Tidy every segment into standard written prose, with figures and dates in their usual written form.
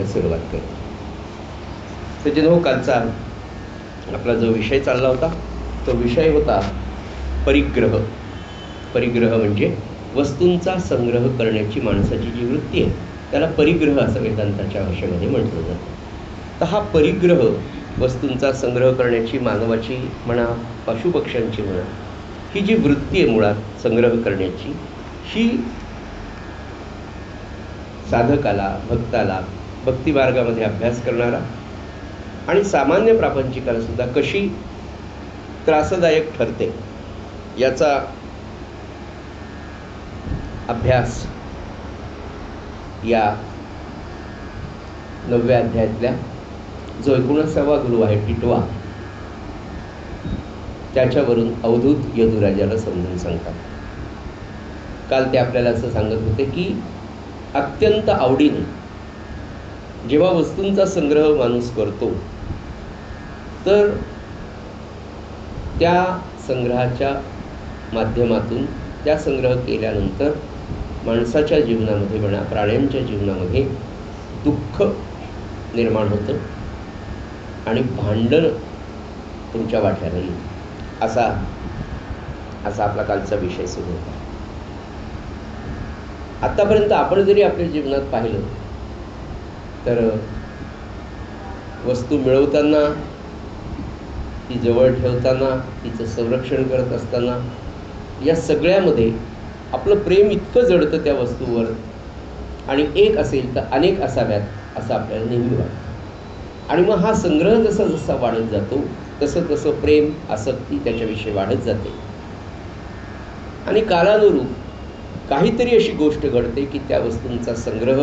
सुरुवात करू. सज्जनो, कालचा आपला जो विषय चालला होता तो विषय होता परिग्रह. परिग्रह म्हणजे वस्तूंचा संग्रह करण्याची माणसाची जी वृत्ती आहे त्याला परिग्रह असं वेदांताच्या भाषेमध्ये म्हटलं जातं. तर हा परिग्रह, वस्तूंचा संग्रह करण्याची मानवाची म्हणा, पशुपक्ष्यांची म्हणा, ही जी वृत्ती आहे मुळात संग्रह करण्याची, ही साधकाला, भक्ताला, भक्तिमार्गामध्ये अभ्यास करणारा आणि सामान्य प्रापंचिकाला सुद्धा कशी त्रासदायक ठरते याचा अभ्यास या 9व्या अध्यायातल्या जो 19वा गुरु आहे टिटवा, त्याच्यावरून अवधूत यदुराजाला समजून सांगतात. काल ते आपल्याला असं सांगत होते की अत्यंत आवडीने जेव्हा वस्तूंचा संग्रह माणूस करतो तर त्या संग्रहाच्या माध्यमातून, त्या संग्रह केल्यानंतर माणसाच्या जीवनामध्ये म्हणा, प्राण्यांच्या जीवनामध्ये दुःख निर्माण होतं आणि भांडण तुमच्या वाट्याला येईल. असा आपला कालचा विषय सुरू होता. आत्तापर्यंत आपण जरी आपल्या जीवनात पाहिलं तर वस्तू मिळवताना, ती जवळ ठेवताना, तिचं संरक्षण करत असताना या सगळ्यामध्ये आपलं प्रेम इतकं जडतं त्या वस्तूवर, आणि एक असेल तर अनेक असाव्यात असं आपल्याला नेहमी वाटतं. आणि मग हा संग्रह जसा जसा वाढत जातो तसं तसं प्रेम, आसक्ती त्याच्याविषयी वाढत जाते. आणि कालानुरूप काहीतरी अशी गोष्ट घडते की त्या वस्तूंचा संग्रह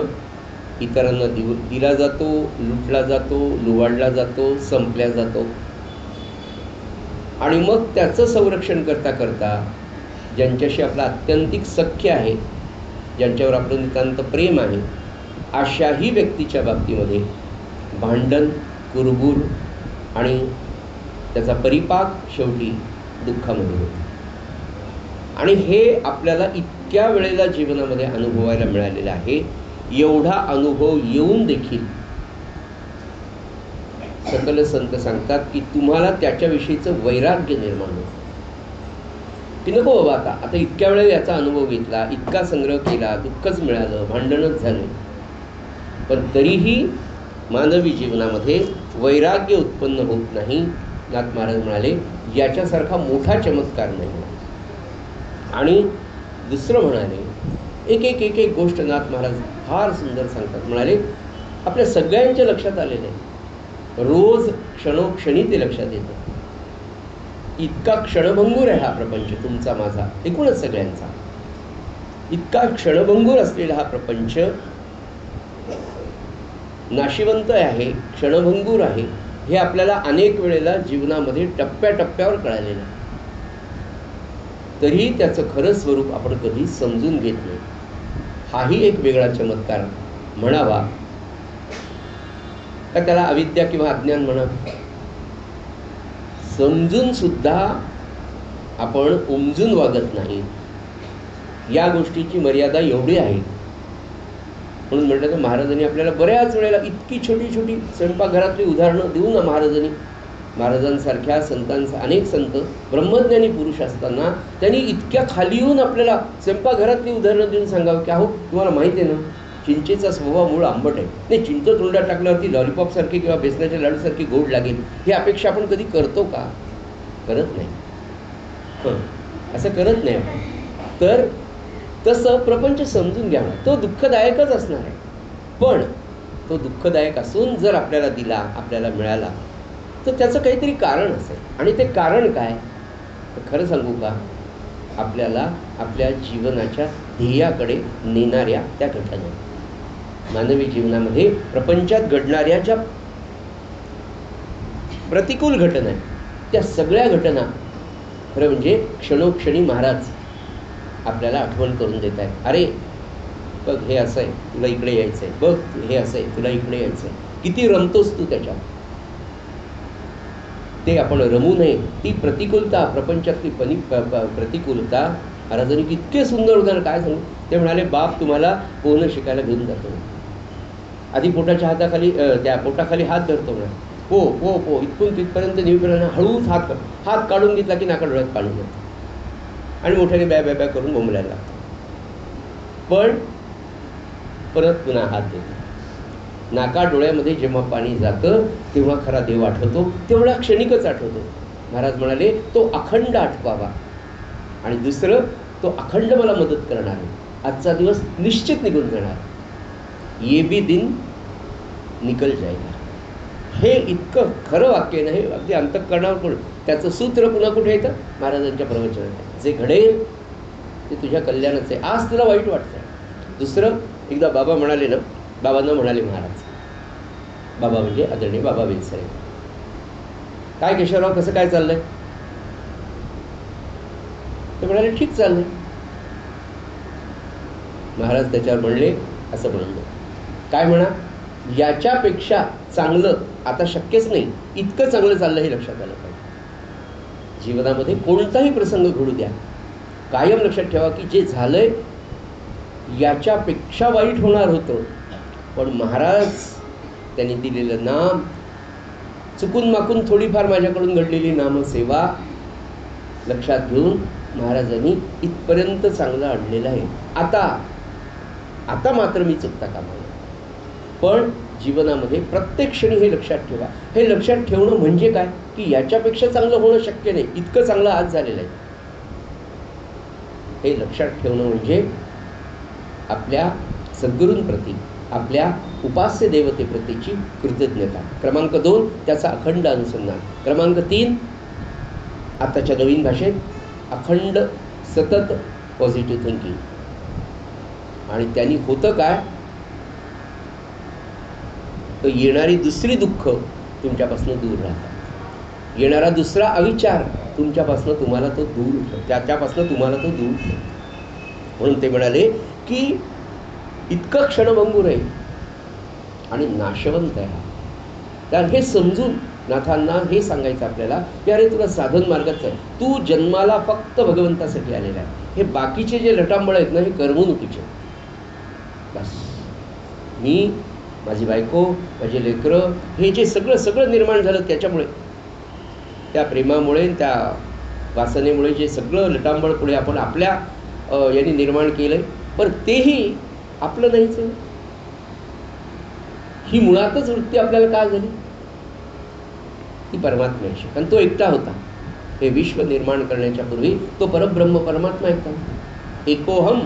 इतरांना दिला जातो, लुटला जातो, लुबाडला जातो, संपल्या जातो. आणि मग त्याचं संरक्षण करता करता ज्यांच्याशी आपलं आत्यंतिक सख्य आहे, ज्यांच्यावर आपलं नितांत प्रेम आहे, अशाही व्यक्तीच्या बाबतीमध्ये भांडण, कुरबूर आणि त्याचा परिपाक शेवटी दुःखामध्ये होतो. आणि हे आपल्याला इतक्या वेळेला जीवनामध्ये अनुभवायला मिळालेलं आहे. एवढा अनुभव येऊन देखील सकल संत सांगतात की तुम्हाला त्याच्याविषयीचं वैराग्य निर्माण होतं की नको बाबा, आता इतक्या वेळेला याचा अनुभव घेतला, इतका संग्रह केला, दुःखच मिळालं, भांडणच झाले, पण तरीही मानवी जीवनामध्ये वैराग्य उत्पन्न होत नाही. नाथ महाराज म्हणाले याच्यासारखा मोठा चमत्कार नाही. आणि दुसरं म्हणाले, एक गोष्ट नाथ महाराज फार सुंदर सांगतात. म्हणाले आपल्या सगळ्यांच्या लक्षात आलेलं आहे, रोज क्षणोक्षणी ते लक्षात येतं. इतका क्षणभंगूर आहे हा प्रपंच, तुमचा माझा, एकूणच सगळ्यांचा. इतका क्षणभंगूर असलेला हा प्रपंच नाशिवंत आहे, क्षणभंगूर आहे, हे आपल्याला अनेक वेळेला जीवनामध्ये टप्प्याटप्प्यावर कळालेलं आहे. तरी त्याचं खरं स्वरूप आपण कधी समजून घेत नाही. हाही एक वेगळा चमत्कार म्हणावा का त्याला अविद्या किंवा अज्ञान म्हणा. समजून सुद्धा आपण उमजून वागत नाही. या गोष्टीची मर्यादा एवढी आहे. म्हणून म्हटलं तर महाराजांनी आपल्याला बऱ्याच वेळेला इतकी छोटी छोटी स्वयंपाकघरातली उदाहरणं देऊन ना, महाराजांसारख्या संतांचा, अनेक संत ब्रह्मज्ञानी पुरुष असताना त्यांनी इतक्या खाली येऊन आपल्याला स्वयंपाकघरातली उदाहरणं देऊन सांगावं की अहो तुम्हाला माहिती आहे ना, चिंचेचा स्वभाव मूळ आंबट आहे. नाही, चिंच तोंडात टाकल्यावरती लॉलीपॉपसारखी किंवा बेसनाच्या लाडूसारखी गोड लागेल, ही अपेक्षा आपण कधी करतो का? करत नाही. असं करत नाही आपण. तर तसं प्रपंच समजून घ्या, तो दुःखदायकच असणार आहे. पण तो दुःखदायक असून जर आपल्याला दिला, आपल्याला मिळाला, तर त्याचं काहीतरी कारण असेल. आणि ते कारण काय? तर खरं सांगू का, आपल्याला आपल्या जीवनाच्या ध्येयाकडे नेणाऱ्या त्या घटना, मानवी जीवनामध्ये प्रपंचात घडणाऱ्या ज्या प्रतिकूल घटना आहेत, त्या सगळ्या घटना खरं म्हणजे क्षणोक्षणी महाराज आपल्याला आठवण करून देत आहेत. अरे बघ, हे असं आहे, तुला इकडे यायचं आहे. बघ, हे असं आहे, तुला इकडे यायचं आहे. किती रमतोस तू त्याच्यात. ते आपण रमू नये. ती प्रतिकूलता, प्रपंचातली प्रतिकूलता महाराजांनी इतके सुंदर उदाहरण काय सांगू. ते म्हणाले, बाप तुम्हाला पोहणं शिकायला घेऊन जातो. आधी पोटाच्या हाताखाली त्या पोटाखाली हात धरतो म्हणा, पो पो पो इथून तिथपर्यंत नेहमीप्रमाणे हळूच हात काढून घेतला की नाका डोळ्यात पाणी जातं आणि मोठ्याने बॅ बॅ बॅ करून बोंबलायला लागतो. पण परत पुन्हा हात देतो. नाका डोळ्यामध्ये जेव्हा पाणी जातं तेव्हा खरा देव आठवतो, तेवढा क्षणिकच आठवतो. महाराज म्हणाले तो अखंड आठवावा. आणि दुसरं, तो अखंड मला मदत करणार आहे. आजचा दिवस निश्चित निघून जाणार, ये भी दिन निकल जाएगा. हे इतकं खरं वाक्य नाही, अगदी अंतःकरणावर पडून. त्याचं सूत्र पुन्हा कुठे येतं? महाराजांच्या प्रवचनात. जे घडेल ते तुझ्या कल्याणाचं आहे. आज तुला वाईट वाटतं. दुसरं, एकदा बाबा म्हणाले ना, बाबांना म्हणाले महाराज, बाबा म्हणजे आदरणीय बाबा वेलसरे, काय केशवराव कसं काय चाललंय? ते म्हणाले ठीक चाललंय. महाराज त्याच्यावर म्हणले, असं म्हणलं, काय म्हणा, याच्यापेक्षा चांगलं आता शक्यच नाही, इतकं चांगलं चाललं हे लक्षात आलं पाहिजे. जीवनामध्ये कोणताही प्रसंग घडू द्या, कायम लक्षात ठेवा की जे झालंय याच्यापेक्षा वाईट होणार होतं, पण महाराज त्यांनी दिलेलं नाम, चुकून माकून थोडीफार माझ्याकडून घडलेली नामसेवा लक्षात घेऊन महाराजांनी इथपर्यंत चांगलं आणलेलं आहे. आता मात्र मी चुकता कामा नये. पण जीवनामध्ये प्रत्येक क्षणी हे लक्षात ठेवा. हे लक्षात ठेवणं म्हणजे काय की याच्यापेक्षा चांगलं होणं शक्य नाही, इतकं चांगलं आज झालेलं आहे. हे लक्षात ठेवणं म्हणजे आपल्या सद्गुरूंप्रती, आपल्या उपास्य देवतेप्रतीची कृतज्ञता. क्रमांक 2, त्याचा अखंड अनुसंधान. क्रमांक 3, आताच्या नवीन भाषेत अखंड सतत पॉझिटिव्ह थिंकिंग. आणि त्यांनी होतं काय, तर येणारी दुसरी दुःख तुमच्यापासून दूर राहतात. येणारा दुसरा अविचार तुमच्यापासून तुम्हाला तो दूर, त्याच्यापासून तुम्हाला तो दूर ठेवतो. म्हणून ते म्हणाले की इतकं क्षणभंगूर आहे आणि नाशवंत आहे. तर हे समजून नाथांना हे सांगायचं आपल्याला की अरे तुला साधन मार्गाचं आहे, तू जन्माला फक्त भगवंतासाठी आलेला आहे. हे बाकीचे जे लटांबळ आहेत ना, हे करमणुकीचे. बस मी, माझी बायको, माझे लेकरं, हे जे सगळं निर्माण झालं त्याच्यामुळे, त्या प्रेमामुळे, त्या वासनेमुळे जे सगळं लटांबळ पुढे आपण आपल्या यांनी निर्माण केलंय, पण तेही आपलं नाहीच आहे. ही मुळातच वृत्ती आपल्याला का झाली? ती परमात्म्याची. आणि तो एकटा होता. हे विश्व निर्माण करण्याच्या पूर्वी तो परब्रह्म परमात्मा एकटा होता. एकोहम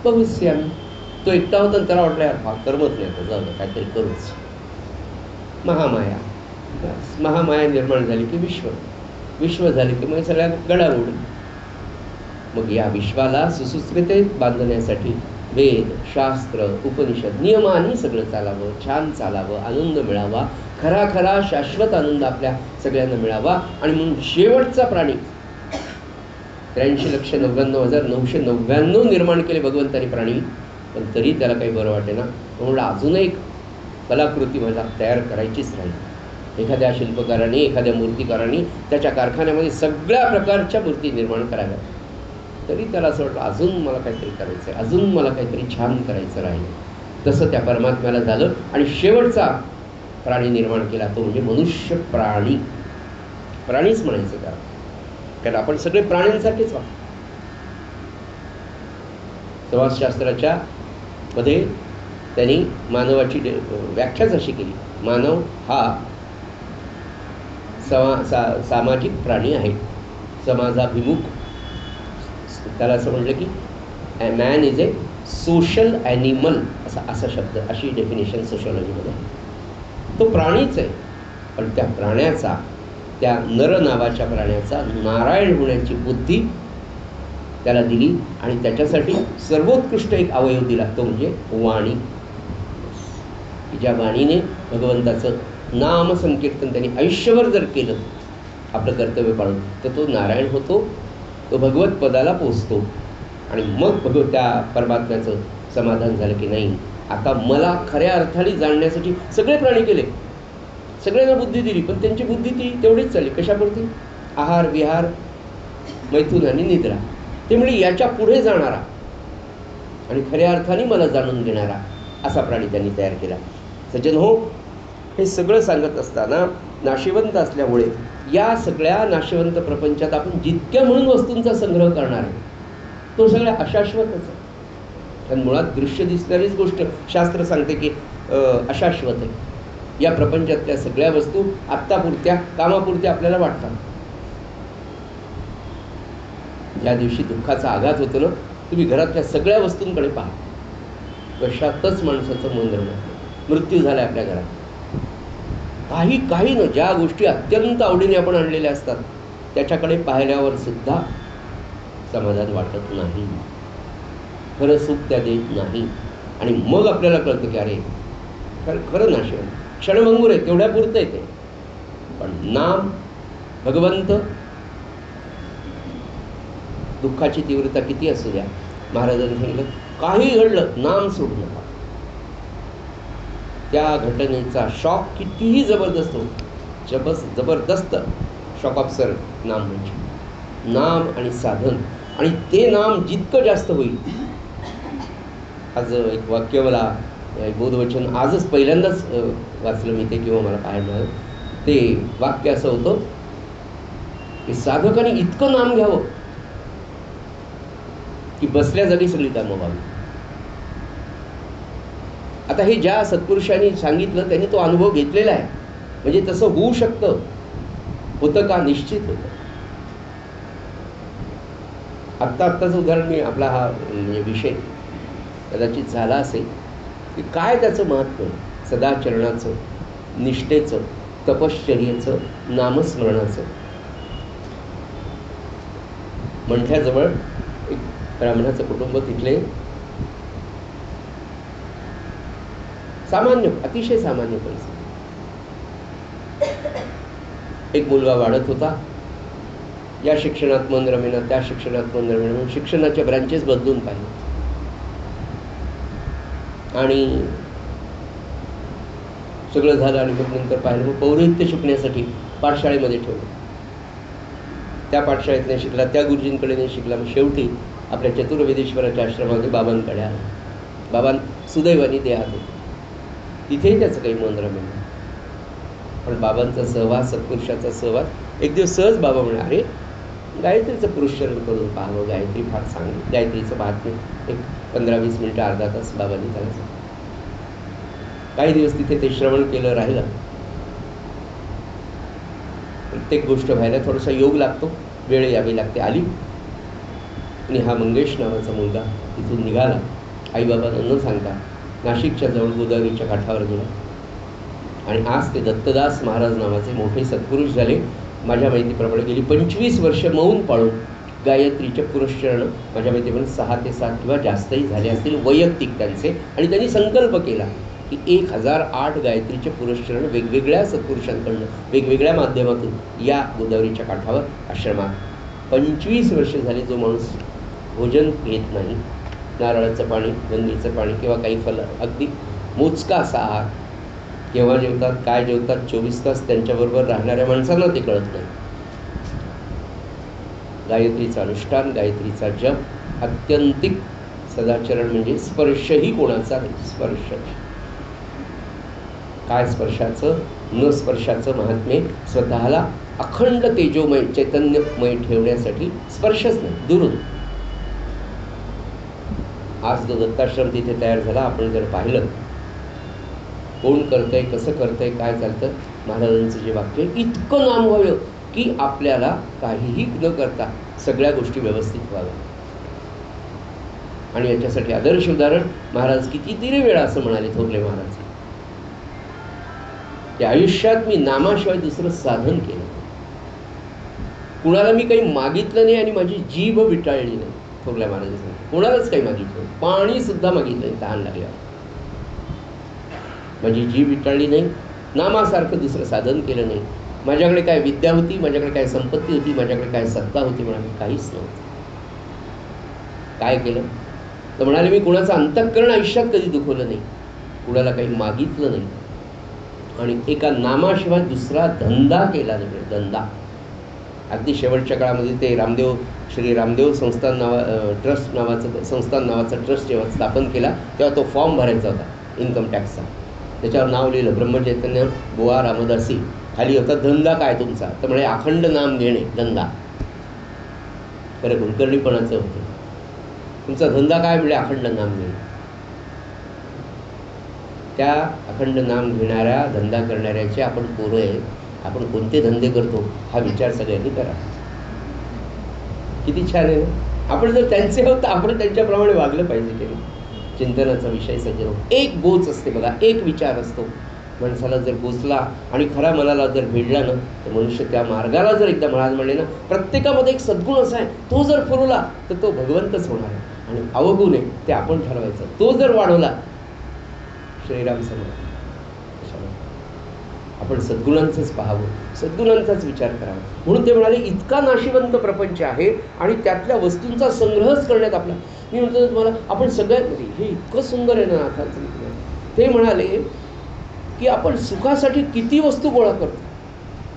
बहुस्यामी. तो एकटा होता आणि त्याला वाटलं यार करमत नाही, आता जाऊ काहीतरी करूच. महामाया. बस महामाया निर्माण झाली की विश्व झाले की मग सगळ्या गडामोडी. मग या विश्वाला सुसूत्रितेत बांधण्यासाठी वेद, शास्त्र, उपनिषद, नियमाने सगळं चालावं, छान चालावं, आनंद मिळावा, खरा शाश्वत आनंद आपल्या सगळ्यांना मिळावा. आणि म्हणून शेवटचा प्राणी 83,99,999 निर्माण केले भगवंतानी प्राणी, पण तरी त्याला काही बरं वाटे ना. म्हणून अजून एक कलाकृती मला तयार करायचीच राहील. एखाद्या शिल्पकाराने, एखाद्या मूर्तिकाराने त्याच्या कारखान्यामध्ये सगळ्या प्रकारच्या मूर्ती निर्माण कराव्या, तरी त्याला असं वाटतं अजून मला काहीतरी करायचं आहे, अजून मला काहीतरी छान करायचं राहील. तसं त्या परमात्म्याला झालं. आणि शेवटचा प्राणी निर्माण केला तो म्हणजे मनुष्य प्राणी. प्राणीच म्हणायचं त्याला, कारण आपण सगळे प्राण्यांसारखेच आहोत. समाजशास्त्राच्या मध्ये त्यांनी मानवाची व्याख्याच अशी केली, मानव हा सामाजिक प्राणी आहे, समाजाभिमुख. त्याला असं म्हटलं की man is a social animal, असा शब्द, अशी डेफिनेशन सोशॉलॉजीमध्ये. तो प्राणीच आहे, पण त्या प्राण्याचा, त्या नर नावाच्या प्राण्याचा नारायण होण्याची बुद्धी त्याला दिली. आणि त्याच्यासाठी सर्वोत्कृष्ट एक अवयव दिला, तो म्हणजे वाणी. ज्या वाणीने भगवंताचं नाम संकीर्तन त्यांनी आयुष्यभर जर केलं आपलं कर्तव्य पाळून, तर तो नारायण होतो, तो भगवत पदाला पोचतो. आणि मग त्या परमात्म्याचं समाधान झालं की नाही, आता मला खऱ्या अर्थाने जाणण्यासाठी सगळे प्राणी केले, सगळ्यांना बुद्धी दिली, पण त्यांची बुद्धी ती तेवढीच चालली. कशापुरती? आहार, विहार, मैथून आणि निद्रा. ते म्हणजे याच्या पुढे जाणारा आणि खऱ्या अर्थाने मला जाणून घेणारा असा प्राणी त्यांनी तयार केला. सज्जन हो, हे सगळं सांगत असताना नाशिवंत असल्यामुळे या सगळ्या नाशिवंत प्रपंचात आपण जितक्या म्हणून वस्तूंचा संग्रह करणार आहे तो सगळ्या अशाश्वतच आहे. कारण मुळात दृश्य दिसणारीच गोष्ट शास्त्र सांगते की अशाश्वत आहे. या प्रपंचातल्या सगळ्या वस्तू आत्तापुरत्या कामापुरत्या आपल्याला वाटतात. ज्या दिवशी दुःखाचा आघात होतो ना, तुम्ही घरातल्या सगळ्या वस्तूंकडे पहा, कशातच माणसाचं मन रमत. मृत्यू झाला आपल्या घरात, काही न ज्या गोष्टी अत्यंत आवडीने आपण आणलेल्या असतात त्याच्याकडे पाहिल्यावर सुद्धा समाधान वाटत नाही, खरं सुख त्या देत नाही. आणि मग आपल्याला कळतं की अरे खरं नाशिवंत क्षणभंगूर आहे, तेवढ्या पुरतं येते. पण नाम भगवंत, दुःखाची तीव्रता किती असू द्या, महाराजांनी सांगितलं काही घडलं नाम सोडू नका. त्या घटनेचा शॉक कितीही जबरदस्त होतो, जबरदस्त शॉक ऑब्सर्व नाम म्हणजे नाम आणि साधन. आणि ते नाम जितकं जास्त होईल. आज एक वाक्य मला बोधवचन आजच पहिल्यांदाच वाचलं मी ते, किंवा मला पाहायला मिळालं. ते वाक्य असं होतं की साधकाने इतकं नाम घ्यावं की बसल्या जागी सगळी कामं व्हावी. आता हे ज्या सत्पुरुषांनी सांगितलं त्यांनी तो अनुभव घेतलेला आहे, म्हणजे तसं होऊ शकतं. होतं का? निश्चित होतं. आत्ताचं उदाहरण मी आपला हा म्हणजे विषय कदाचित झाला असेल की काय त्याचं महत्त्व आहे. सदाचरणाचं, निष्ठेचं, तपश्चर्येचं, नामस्मरणाचं. मंठ्याजवळ एक ब्राह्मणाचं कुटुंब, तिथले सामान्य, अतिशय सामान्य परिस्थिती. एक मुलगा वाढत होता. या शिक्षणात मन रमेना, त्या शिक्षणात मन रमेना म्हणून शिक्षणाच्या ब्रँचेस बदलून पाहिले आणि सगळं झालं. आणि मग नंतर पाहिलं, मग पौरोहित्य शिकण्यासाठी पाठशाळेमध्ये ठेवलं. त्या पाठशाळेत नाही शिकला, त्या गुरुजींकडे नाही शिकला. मग शेवटी आपल्या चतुर्वेदेश्वराच्या आश्रमामध्ये बाबांकडे आला. बाबां सुदैवानी देहात होते, तिथेही त्याचं काही मन रमेना. पण बाबांचा सहवास, सत्पुरुषाचा सहवास. एक दिवस सहज बाबा म्हणे, अरे गायत्रीचं पुरुषचरण करून पाहावं, गायत्री फार चांगली. गायत्रीचं महात्म्य एक 15-20 मिनिटं, अर्धा तास बाबांनी त्याला सांगितलं. काही दिवस तिथे ते श्रवण केलं, राहिलं. प्रत्येक गोष्ट व्हायला थोडासा योग लागतो, वेळ यावी लागते. आली आणि हा मंगेश नावाचा मुलगा तिथून निघाला. आईबाबांना न सांगता नाशिकच्या जवळ गोदावरीच्या काठावर गेला. आणि आज ते दत्तदास महाराज नावाचे मोठे सत्पुरुष झाले. माझ्या माहितीप्रमाणे गेली 25 वर्ष मौन पाळून गायत्रीचे पुरुषचरण, माझ्या माहितीप्रमाणे 6 ते 7 किंवा जास्तही झाले असतील वैयक्तिक त्यांचे. आणि त्यांनी संकल्प केला की 1008 गायत्रीचे पुरुषचरण वेगवेगळ्या सत्पुरुषांकडनं, वेगवेगळ्या माध्यमातून या गोदावरीच्या काठावर आश्रमात 25 वर्ष झाली जो माणूस भोजन घेत नाही, नारळाचं पाणी, गंगेचं पाणी किंवा काही फल, अगदी मोजका असा आहार, केव्हा जेवतात, काय जेवतात, 24 तास त्यांच्याबरोबर राहणाऱ्या माणसांना ते कळत नाही. गायत्रीचं अनुष्ठान, गायत्रीचा जप, आत्यंतिक सदाचरण म्हणजे स्पर्शही कोणाचा नाही. स्पर्श काय, स्पर्शाचं न स्पर्शाचं महात्म्य. स्वतःला अखंड तेजोमय, चैतन्यमय ठेवण्यासाठी स्पर्शच नाही, दुरून. आज जो दत्ताश्रम तिथे तयार झाला, आपण जर पाहिलं कोण करतंय, कसं करतंय, काय चालतं, महाराजांचं जे वाक्य, इतकं नाम व्हावं की आपल्याला काहीही न करता सगळ्या गोष्टी व्यवस्थित व्हाव्या. आणि याच्यासाठी आदर्श उदाहरण महाराज कितीतरी वेळा असं म्हणाले, थोरले महाराज, की आयुष्यात मी नामाशिवाय दुसरं साधन केलं, कुणाला मी काही मागितलं नाही आणि माझी जीभ विटाळली नाही. थोरल्या महाराजांनी कोणालाच काही मागितलं, पाणी सुद्धा मागितलं नाही तहान लागल्यावर. माझी जीभ विटाळली नाही, नामासारखं दुसरं साधन केलं नाही. माझ्याकडे काय विद्या होती, माझ्याकडे काय संपत्ती होती, माझ्याकडे काय सत्ता होती, म्हणाले काहीच नव्हतं. काय केलं तर म्हणाले, मी कुणाचं अंतःकरण आयुष्यात कधी दुखवलं नाही, कुणाला काही मागितलं नाही आणि एका नामाशिवाय दुसरा धंदा केला नाही. धंदा अगदी शेवटच्या काळामध्ये ते रामदेव, श्री रामदेव संस्थान ट्रस्ट नावाचा संस्थान नावाचा ट्रस्ट जेव्हा स्थापन केला तेव्हा तो फॉर्म भरायचा होता. इन्कम टॅक्सचा. त्याच्यावर नाव लिहिलं ब्रह्मचैतन्य बुवा रामदासी. खाली होता धंदा काय तुमचा, तर म्हणजे अखंड नाम घेणे धंदा. खरं कुलकर्णीपणाचं होतं. तुमचा धंदा काय म्हणजे अखंड नाम घेणे. त्या अखंड नाम घेणाऱ्या धंदा करणाऱ्याचे आपण पोरं आहे. आपण कोणते धंदे करतो हा विचार सगळ्यांनी करा. किती छान आहे ना. आपण जर त्यांचे आहोत तर आपण त्यांच्याप्रमाणे वागलं पाहिजे की नाही. चिंतनाचा विषय सज्जन. एक बोच असते बघा, एक विचार असतो. माणसाला जर बोचला आणि खरा मनाला जर भिडला ना तर मनुष्य त्या मार्गाला जर एकदा महाराज म्हणले ना, प्रत्येकामध्ये एक सद्गुण असा आहे, तो जर फुरवला तर तो भगवंतच होणार आहे. आणि अवगुण आहे ते आपण ठरवायचं. तो जर वाढवला श्रीराम समर्थ. आपण सद्गुणांचंच पाहावं, सद्गुणांचाच विचार करावा. म्हणून ते म्हणाले इतका नाशिवंत प्रपंच आहे आणि त्यातल्या वस्तूंचा संग्रहच करण्यात आपला. मी म्हणतो तुम्हाला आपण सगळ्यात हे इतकं सुंदर आहे ना नाथांचं. ते म्हणाले की आपण सुखासाठी किती वस्तू गोळा करतो.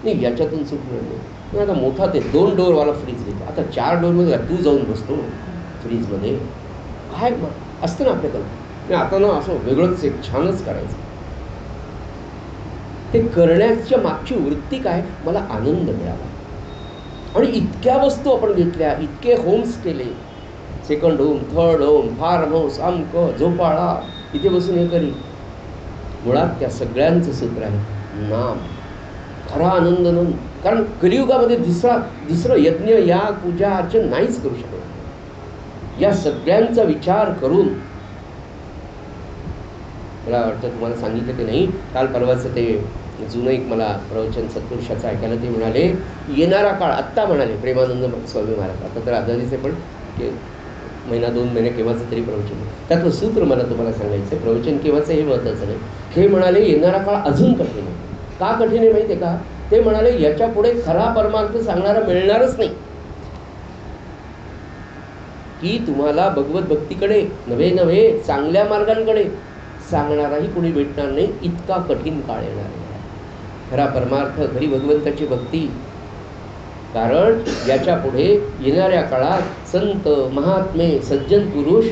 नाही याच्यातून सुख मिळते. आता मोठा ते 2 डोअरवाला फ्रीज घेतो. आता 4 डोअरमध्ये तू जाऊन बसतो फ्रीजमध्ये काय असतं ना आपल्याकडं. आता ना असं वेगळंच एक छानच करायचं. ते करण्याच्या मागची वृत्ती काय, मला आनंद मिळाला. आणि इतक्या वस्तू आपण घेतल्या, इतके होम्स केले, second home, third home, farmhouse, अमक झोपाळा, इथे बसून हे करी. मुळात त्या सगळ्यांचं सूत्र आहे नाम. खरा आनंद नोंद. कारण कलियुगामध्ये दुसरं यज्ञ याग पूजा अर्चन नाहीच करू शकत. या सगळ्यांचा विचार करून मला वाटतं तुम्हाला सांगितलं की नाही, काल परवाचं ते जुनं एक मला प्रवचन सत्पुरुषाचं ऐकायला. ते म्हणाले येणारा काळ आत्ता म्हणाले प्रेमानंद स्वामी महाराज. आता तर आजारीचे पण ते 1-2 महिने केव्हाचं तरी प्रवचन. त्यातलं सूत्र मला तुम्हाला सांगायचं. प्रवचन केव्हाचं हे महत्त्वाचं नाही. हे म्हणाले येणारा काळ अजून कठीण आहे. का कठीण आहे माहिती आहे का. ते म्हणाले याच्या पुढे खरा परमार्थ सांगणारा मिळणारच नाही. की तुम्हाला भगवत भक्तीकडे नव्हे चांगल्या मार्गांकडे सांगणाराही कोणी भेटणार नाही. इतका कठीण काळ येणार आहे. खरा परमार्थ, खरी भगवंताची भक्ती. कारण याच्या पुढे येणाऱ्या काळात संत महात्मे सज्जन पुरुष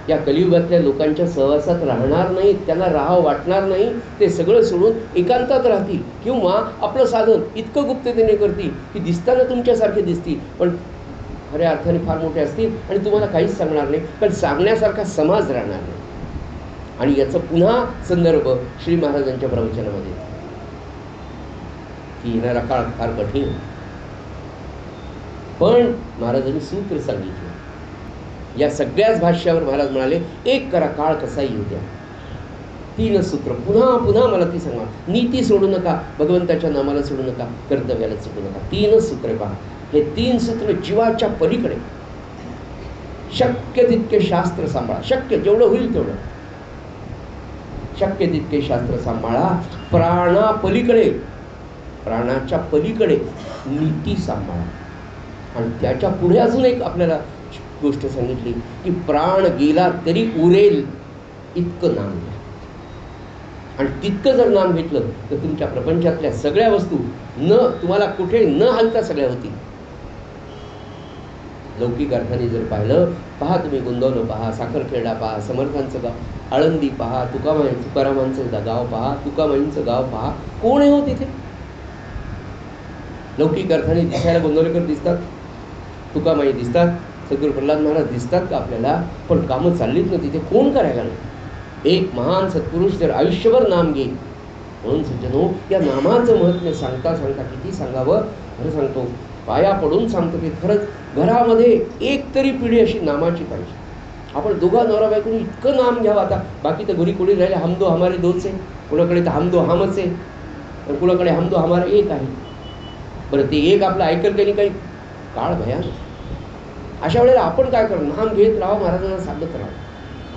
या कलियुगातल्या लोकांच्या सहवासात राहणार नाहीत. त्यांना राहावं वाटणार नाही. ते सगळं सोडून एकांतात राहतील किंवा आपलं साधन इतकं गुप्ततेने करतील की दिसताना तुमच्यासारखे दिसतील पण खऱ्या अर्थाने फार मोठे असतील आणि तुम्हाला काहीच सांगणार नाही. कारण सांगण्यासारखा समाज राहणार नाही. आणि याचं पुन्हा संदर्भ श्री महाराजांच्या प्रवचनामध्ये की येणारा काळ फार कठीण. पण महाराजांनी सूत्र सांगितलं. या सगळ्याच भाष्यावर महाराज म्हणाले एक करा काळ कसा येऊ द्या. 3 सूत्र पुन्हा पुन्हा मला ती सांगा. नीती सोडू नका, भगवंताच्या नामाला सोडू नका, कर्तव्याला सोडू नका. 3 सूत्र पहा. हे 3 सूत्र जीवाच्या पलीकडे. शक्य तितके शास्त्र सांभाळा. शक्य जेवढं होईल तेवढं शक्य तितके शास्त्र सांभाळा. प्राणापलीकडे, प्राणाच्या पलीकडे नीती सांभाळा. आणि त्याच्या पुढे अजून एक आपल्याला गोष्ट सांगितली की प्राण गेला तरी उरेल इतकं नाम घ्या. आणि तितकं जर नाम घेतलं तर तुमच्या प्रपंचातल्या सगळ्या वस्तू तुम्हाला कुठे न हलता सगळ्या होतील. लौकिक अर्थाने जर पाहिलं, पहा तुम्ही गोंदवलं पहा, साखरखेडा पहा, समर्थांचं गाव आळंदी पहा, तुकारामांचं गाव पहा, तुकामाईंचं गाव पहा, कोण आहे हो तिथे. लौकिक अर्थाने दिसायला गोंदवलेकर दिसतात, तुकामाई दिसतात, सद्गुरू प्रल्हाद महाराज दिसतात का आपल्याला. पण कामं चाललीच ना तिथे. कोण करायला नाही. एक महान सत्पुरुष जर आयुष्यभर नाम घेईल. म्हणून सज्जनो या नामाचं महत्त्व सांगता सांगता किती सांगावं. खरं सांगतो, पाया पडून सांगतो की खरंच घरामध्ये एक तरी पिढी अशी नामाची पाहिजे. आपण दोघा नवरा बायकोनी इतकं नाम घ्यावं. आता बाकी तर घरी कोणी राहिले हम दो हमारे दोच आहे, कुणाकडे तर हम दो हमच आहे, आणि कुणाकडे हम दो हमारा एक आहे. बरं ते एक आपलं ऐकल त्यांनी काही काळ भयानक. अशा वेळेला आपण काय करू, नाम घेत राहा, महाराजांना सांगत राहा.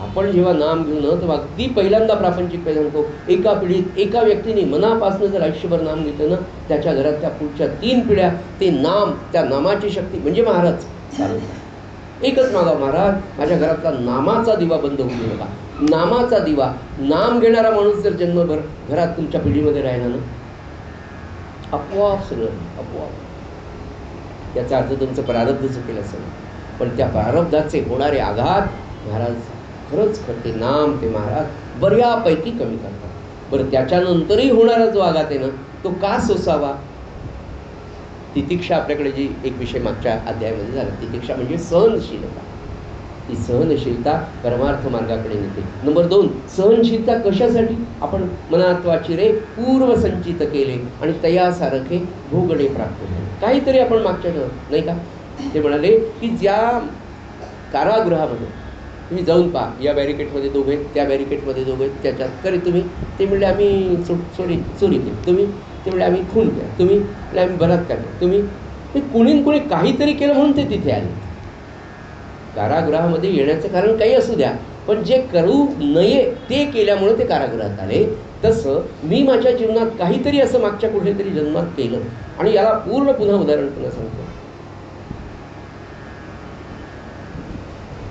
आपण जेव्हा नाम घेऊ ना तेव्हा अगदी पहिल्यांदा प्रापंचिक काय सांगतो, एका पिढीत एका व्यक्तीने मनापासून जर आयुष्यभर नाम घेतलं ना त्याच्या घरातल्या पुढच्या 3 पिढ्या ते नाम, त्या नामाची शक्ती म्हणजे महाराज चालवतात. एकच मागा, महाराज माझ्या घरातला नामाचा दिवा बंद होऊ नका. नामाचा दिवा, नाम घेणारा माणूस जर जन्मभर घरात तुमच्या पिढीमध्ये राहिला ना आपोआप सगळं आपोआप. याचा अर्थ तुमचं प्रारब्ध चुकेल असेल, पण त्या प्रारब्धाचे होणारे आघात महाराज खरंच ते नाम ते महाराज बऱ्यापैकी कमी करतात. बरं, त्याच्यानंतरही होणारा जो आघात आहे ना, तो का सोसावा? तितिक्षा आपल्याकडे जी एक विषय मागच्या अध्यायामध्ये झाला, तितिक्षा म्हणजे सहनशीलता. ही सहनशीलता परमार्थ मार्गाकडे नेते. नंबर 2, सहनशीलता कशासाठी? आपण मनात वाचिरे पूर्वसंचित केले आणि तयासारखे भोगणे प्राप्त झाले. काहीतरी आपण मागच्या नाही का, ते म्हणाले की ज्या कारागृहामध्ये तुम्ही जाऊन पहा, या बॅरिकेटमध्ये दोघे, त्या बॅरिकेटमध्ये दोघे, त्याच्यात तरी तुम्ही, ते म्हणले आम्ही चोरी केली, तुम्ही ते म्हणले आम्ही खून केला, तुम्ही म्हणले आम्ही बलात्कार केला, तुम्ही, ते कुणी कुणी काहीतरी केलं म्हणून ते तिथे आले. कारागृहामध्ये येण्याचं कारण काही असू द्या, पण जे करू नये ते केल्यामुळे ते कारागृहात आले. तसं मी माझ्या जीवनात काहीतरी असं मागच्या कुठेतरी जन्मात केलं, आणि याला पूर्ण पुन्हा उदाहरण पुन्हा सांगतो.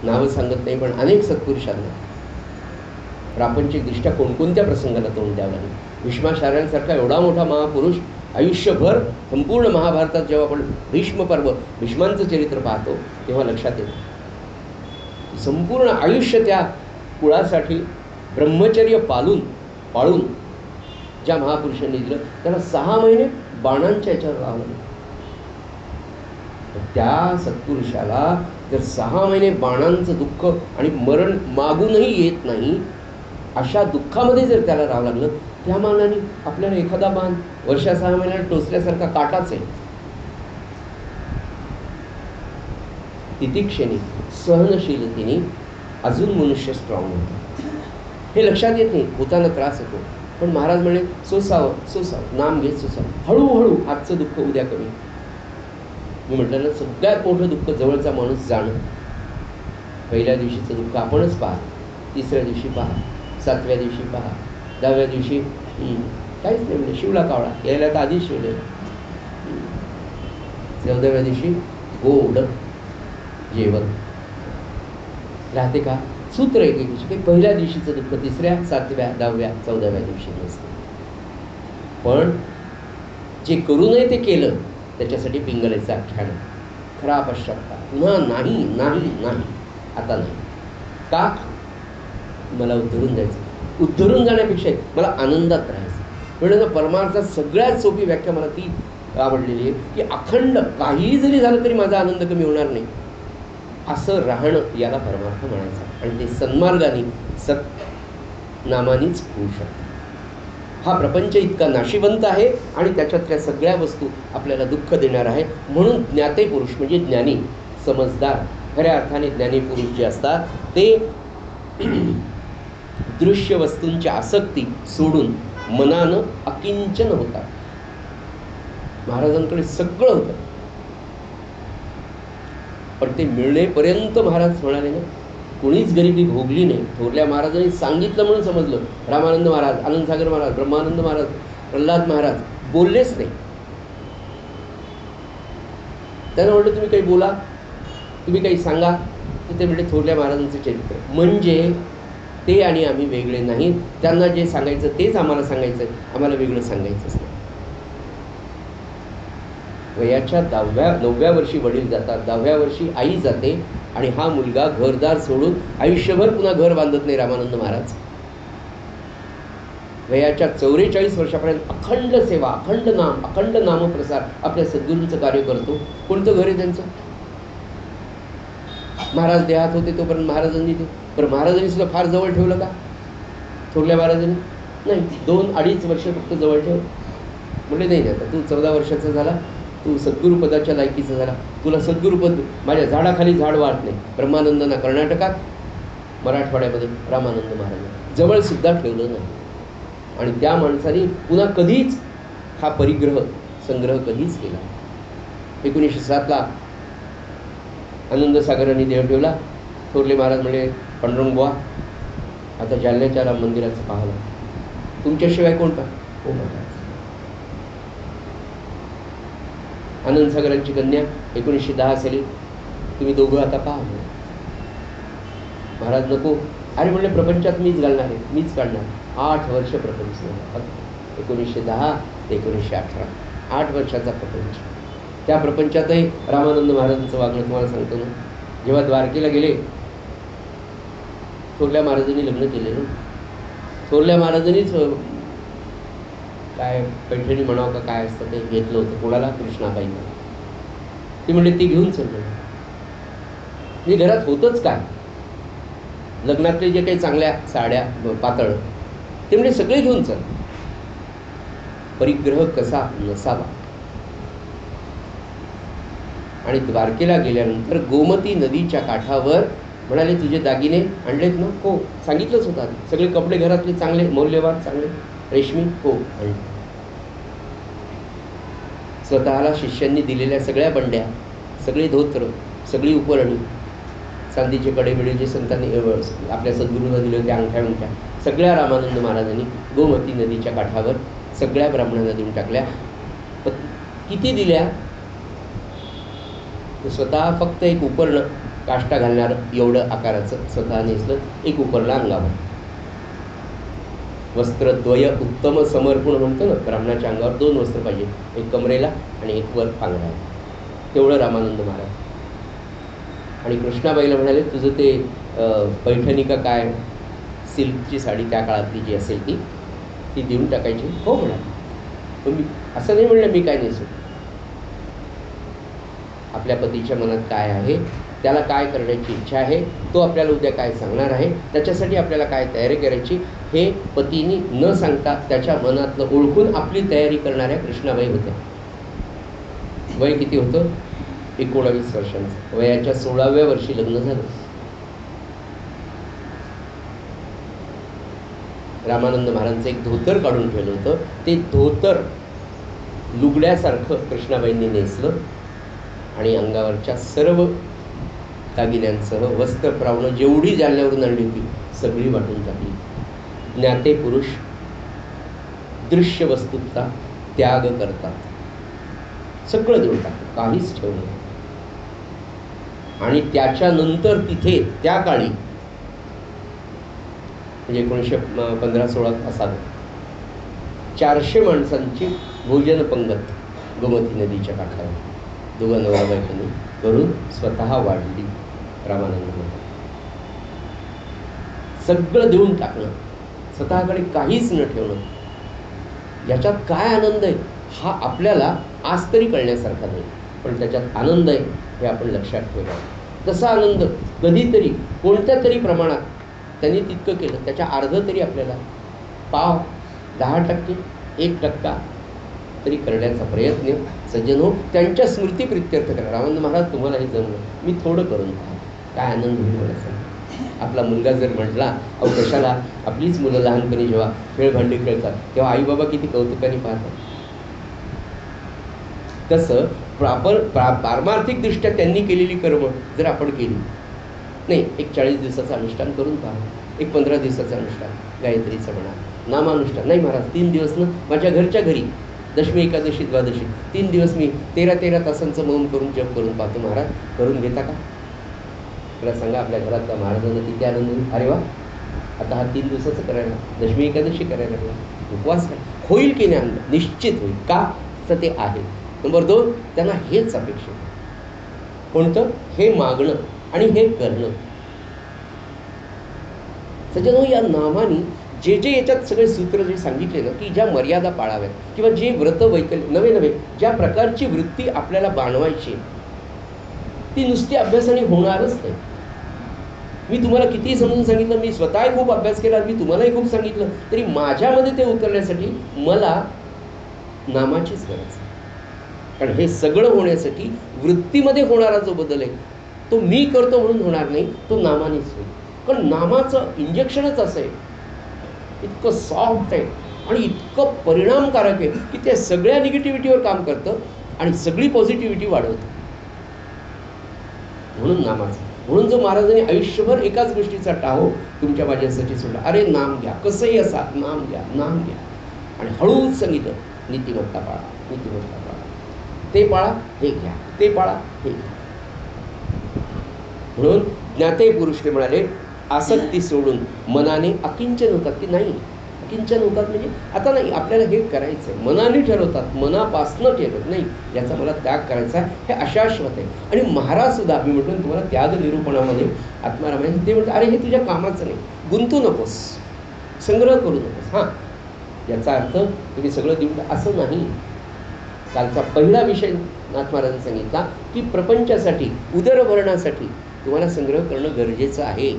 नावं सांगत नाही, पण अनेक सत्पुरुषांना प्रापंचिकदृष्ट्या कोणकोणत्या प्रसंगाला तोंड द्यावं लागेल. भीष्माचार्यांसारखा एवढा मोठा महापुरुष आयुष्यभर, संपूर्ण महाभारतात जेव्हा आपण भीष्म पर्व, भीष्मांचं चरित्र पाहतो, तेव्हा लक्षात येतं संपूर्ण आयुष्य त्या कुळासाठी ब्रह्मचर्य पाळून ज्या महापुरुषांनी दिलं, त्याला 6 महिने बाणांच्या याच्यावर राहावं लागलं. त्या सत्पुरुषाला जर 6 महिने बाणांचं दुःख आणि मरण मागूनही येत नाही, अशा दुःखामध्ये जर त्याला राहावं लागलं, त्या मानाने आपल्याला एखादा बाण वर्षा 6 महिन्यात टोचल्यासारखा काटाच आहे. तितिक्षेने, सहनशीलतेने अजून मनुष्य स्ट्रॉंग होतो. हे लक्षात येत नाही, होताना त्रास होतो, पण महाराज म्हणे सोसावं, नाम घेत सोसावं. हळूहळू आजचं दुःख उद्या कमी. मी म्हटलं ना, सगळ्यात मोठं दुःख जवळचा माणूस जाणं. पहिल्या दिवशीचं दुःख आपणच पहा, 3ऱ्या दिवशी पहा, 7व्या दिवशी पहा, 10व्या दिवशी काहीच नाही म्हणजे शिवला कावळा, यायला तर आधीच शिवलेला. 14व्या दिवशी गोड जेवण राहते का? सूत्र एक दिवशी काही पहिल्या दिवशीचं दुःख 3ऱ्या, 7व्या, 10व्या, 14व्या दिवशी नसतं. पण जे करू नये ते केलं, त्याच्यासाठी पिंगलायचं आख्यान, खरा पश्चात्ताप, पुन्हा नाही नाही नाही, आता नाही. का? मला उद्धरून जायचं. उद्धरून जाण्यापेक्षा मला आनंदात राहायचं. म्हणून परमार्थात सगळ्यात सोपी व्याख्या मला ती आवडलेली आहे की अखंड काहीही जरी झालं तरी माझा आनंद कमी होणार नाही, असं राहणं याला परमार्थ म्हणायचं. आणि ते सन्मार्गाने सत्नामानेच होऊ शकतं. हा प्रपंच इतका नाशिवंत आहे आणि त्याच्यातल्या सगळ्या वस्तू आपल्याला दुःख देणार आहे. म्हणून ज्ञाते पुरुष म्हणजे ज्ञानी, समजदार, खऱ्या अर्थाने ज्ञानी पुरुष जे असतात ते दृश्य वस्तूंची आसक्ती सोडून मनानं अकिंचन होतात. महाराजांकडे सगळं होतं, पण ते मिळणेपर्यंत महाराज म्हणाले ना, कोणीच गरिबी भोगली नाही. थोरल्या महाराजांनी सांगितलं म्हणून समजलं. रामानंद महाराज, आनंदसागर महाराज, ब्रह्मानंद महाराज, प्रल्हाद महाराज बोललेच नाही. त्यांना म्हटलं तुम्ही काही बोला, तुम्ही काही सांगा, तर ते म्हणजे थोरल्या महाराजांचं चरित्र. म्हणजे ते आणि आम्ही वेगळे नाही. त्यांना जे सांगायचं तेच आम्हाला सांगायचं, आम्हाला वेगळं सांगायचंच नाही. वयाच्या 9व्या वर्षी वडील जातात, 10व्या वर्षी आई जाते, आणि हा मुलगा घरदार सोडून आयुष्यभर पुन्हा घर बांधत नाही. रामानंद महाराज वयाच्या 44 वर्षापर्यंत अखंड सेवा, अखंड नामप्रसार आपल्या सद्गुरूंचं कार्य करतो. कोणतं घर आहे त्यांचं? महाराज देहात होते तोपर्यंत महाराजांनी ते, पण महाराजांनी सुद्धा फार जवळ ठेवलं का? थोरल्या महाराजांनी नाही, 2-2.5 वर्ष फक्त जवळ ठेव. म्हणजे नाही, आता तू 14 वर्षाचा झाला, तू सद्गुरुपदाच्या लायकीचा झाला, तुला सद्गुरुपद, माझ्या झाडाखाली झाड वाढत नाही. ब्रह्मानंदांना कर्नाटकात, मराठवाड्यामध्ये रामानंद महाराज जवळ सुद्धा ठेवलं नाही. आणि त्या माणसाने पुन्हा कधीच हा परिग्रह संग्रह कधीच केला. 1907ला आनंदसागरांनी देह ठेवला. थोरले महाराज म्हणजे पांडुरंग बुवा, आता जालन्याच्या राम मंदिराचं पाहावं, तुमच्याशिवाय कोण पाह? हो महाराज. आनंदसागरांची कन्या 1910 साली, तुम्ही दोघं आता पहा. महाराज नको. अरे म्हणले प्रपंचात मीच घालणार आहे, मीच काढणार. 8 वर्ष प्रपंच झाला. 1910 ते 1918 8 वर्षाचा प्रपंच. त्या प्रपंचातही रामानंद महाराजांचं वागणं तुम्हाला सांगतो ना. जेव्हा द्वारकेला गेले थोरल्या महाराजांनी लग्न केलेलं. थोरल्या महाराजांनीच काय पैठणी म्हणावं का काय असतं ते घेतलं होतं. कोणाला? कृष्णाबाईंना. ती म्हणजे ती घेऊन चाललं. म्हणजे घरात होतंच काय, लग्नातले जे काही चांगल्या साड्या पातळ ते म्हणजे सगळे घेऊन चाल. परिग्रह कसा नसावा. आणि द्वारकेला गेल्यानंतर गोमती नदीच्या काठावर म्हणाले, तुझे दागिने आणलेत ना? हो. सांगितलंच होतं आधी. सगळे कपडे घरातले चांगले मौल्यवान चांगले रेशमी? हो आणले. स्वतःला शिष्यांनी दिलेल्या सगळ्या बंड्या, सगळे धोत्र, सगळी उपरणी, चांदीचे कडेबिडे जे संतांनी आपल्या सद्गुरूंना दिले होते, अंगठ्या सगळ्या रामानंद महाराजांनी गोमती नदीच्या काठावर सगळ्या ब्राह्मणांना देऊन टाकल्या. किती दिल्या? स्वतः फक्त एक उपर्ण काष्टा घालणार एवढं आकाराचं स्वतः नेसलं, एक उपरला अंगावर. वस्त्रद्वय उत्तम समर्पण म्हणतो ना, ब्राह्मणाच्या अंगावर 2 वस्त्र पाहिजे, एक कमरेला आणि एक वर पांघरायला. तेवढं रामानंद महाराज. आणि कृष्णाबाईला म्हणाले, तुझं ते पैठणी का काय सिल्कची साडी त्या काळातली जी असेल ती देऊन टाकायची? हो म्हणाले. पण मी असं नाही म्हणलं मी काय नेसू. आपल्या पतीच्या मनात काय आहे, त्याला काय करण्याची इच्छा आहे, तो आपल्याला उद्या काय सांगणार आहे, त्याच्यासाठी आपल्याला काय तयारी करायची, हे पतीनी न सांगता त्याच्या मनातलं ओळखून आपली तयारी करणाऱ्या कृष्णाबाई होत्या. वय किती होतं? 19 वर्षांचं. वयाच्या 16व्या वर्षी लग्न झालं. रामानंद महाराजांचं एक धोतर काढून ठेवलं होतं. ते धोतर लुगड्यासारखं कृष्णाबाईंनी नेसलं आणि अंगावरच्या सर्व दागिन्यांसह वस्त्र प्रावणं जेवढी जालन्यावरून आणली होती सगळी वाटून टाकली. ज्ञाते पुरुष दृश्य वस्तूचा त्याग करतात. सगळं देऊन टाकलं, काहीच ठेवलं. आणि त्याच्यानंतर तिथे त्या काळी म्हणजे 1915-16 असावं, 400 माणसांची भोजन पंगत गोमती नदीच्या काठावर दोघं नवरा बायकोनी करून स्वतः वाढली. रामानंद सगळं देऊन टाकणं, स्वतःकडे काहीच न ठेवणं, याच्यात काय आनंद आहे हा आपल्याला आज तरी कळण्यासारखा नाही, पण त्याच्यात आनंद आहे हे आपण लक्षात ठेवावं. तसा आनंद कधीतरी कोणत्या तरी प्रमाणात त्यांनी तितकं केलं, त्याच्या अर्ध तरी आपल्याला पाव 10%, 1% तरी करण्याचा प्रयत्न सज्जन हो, त्यांच्या स्मृती प्रित्यर्थ करा. रामानंद महाराज तुम्हाला हे जमलं, मी थोडं करून पहा, काय आनंद होईल मला सांग. आपला मुलगा जर म्हटला, अहो कशाला, आपलीच मुलं लहानपणी जेव्हा खेळभांडी खेळतात तेव्हा आई बाबा किती कौतुकाने पाहतात. तसं पारमार्थिकदृष्ट्या त्यांनी केलेली कर्म जर आपण केली नाही, एक 40 दिवसाचं अनुष्ठान करून पहा, एक 15 दिवसाचं अनुष्ठान, गायत्रीचं म्हणा, नामानुष्ठान. नाही महाराज 3 दिवस ना माझ्या घरच्या घरी दशमी एकादशी द्वादशी 3 दिवस मी 13 तासांचं मौन करून जप करून पाहतो. महाराज करून घेता का? मला सांगा, आपल्या घरातल्या महाराजांना किती आनंद होईल. अरे वा, आता हा 3 दिवसाचं करायला, दशमी एकादशी करायला लागला, उपवास काय होईल की नाही? निश्चित होईल. का तर ते आहे. नंबर 2, त्यांना हेच अपेक्षित. कोणतं? हे मागणं आणि हे करणं. सज्जनो, या नामानी जे जे याच्यात सगळे सूत्र जे सांगितले ना, की ज्या मर्यादा पाळाव्यात किंवा जे व्रत वैकल्य नवे ज्या प्रकारची वृत्ती आपल्याला बाणवायची ती नुसती अभ्यासाने होणारच नाही. मी तुम्हाला कितीही समजून सांगितलं, मी स्वतःही खूप अभ्यास केला, मी तुम्हालाही खूप सांगितलं, तरी माझ्यामध्ये ते उतरण्यासाठी मला नामाचीच गरज आहे. कारण हे सगळं होण्यासाठी वृत्तीमध्ये होणारा जो बदल आहे तो मी करतो म्हणून होणार नाही, तो नामानेच होईल. कारण नामाचं इंजेक्शनच असं आहे, इतकं सॉफ्ट आहे आणि इतकं परिणामकारक आहे की ते सगळ्या निगेटिव्हिटीवर काम करतं आणि सगळी पॉझिटिव्हिटी वाढवतं. म्हणून नामाचं, म्हणून जो महाराजांनी आयुष्यभर एकाच गोष्टीचा टाहो तुमच्या माझ्यासाठी सोडला, अरे नाम घ्या, कसंही असा नाम घ्या, नाम घ्या. आणि हळूच सांगितलं, नीतिमत्ता पाळा, नीतिमत्ता पाळा, ते पाळा, हे घ्या, ते पाळा, हे घ्या. म्हणून ज्ञाते पुरुष ते म्हणाले, आसक्ती सोडून मनाने अकिंचन होतात की नाही, किंचन होतात म्हणजे आता नाही आपल्याला हे करायचं आहे, मनाने ठरवतात, मनापासनं ठरवत नाही याचा मला त्याग करायचा आहे, हे अशाश्वत आहे. आणि महाराजसुद्धा मी म्हटलं तुम्हाला त्याग निरूपणामध्ये आत्मारामायण ते म्हणतात, अरे हे तुझ्या कामाचं नाही, गुंतू नकोस, संग्रह करू नकोस. हां, याचा अर्थ तुम्ही सगळं देऊन असं नाही. कालचा पहिला विषय नाथ महाराजांनी सांगितला की प्रपंचासाठी, उदरभरणासाठी तुम्हाला संग्रह करणं गरजेचं आहे.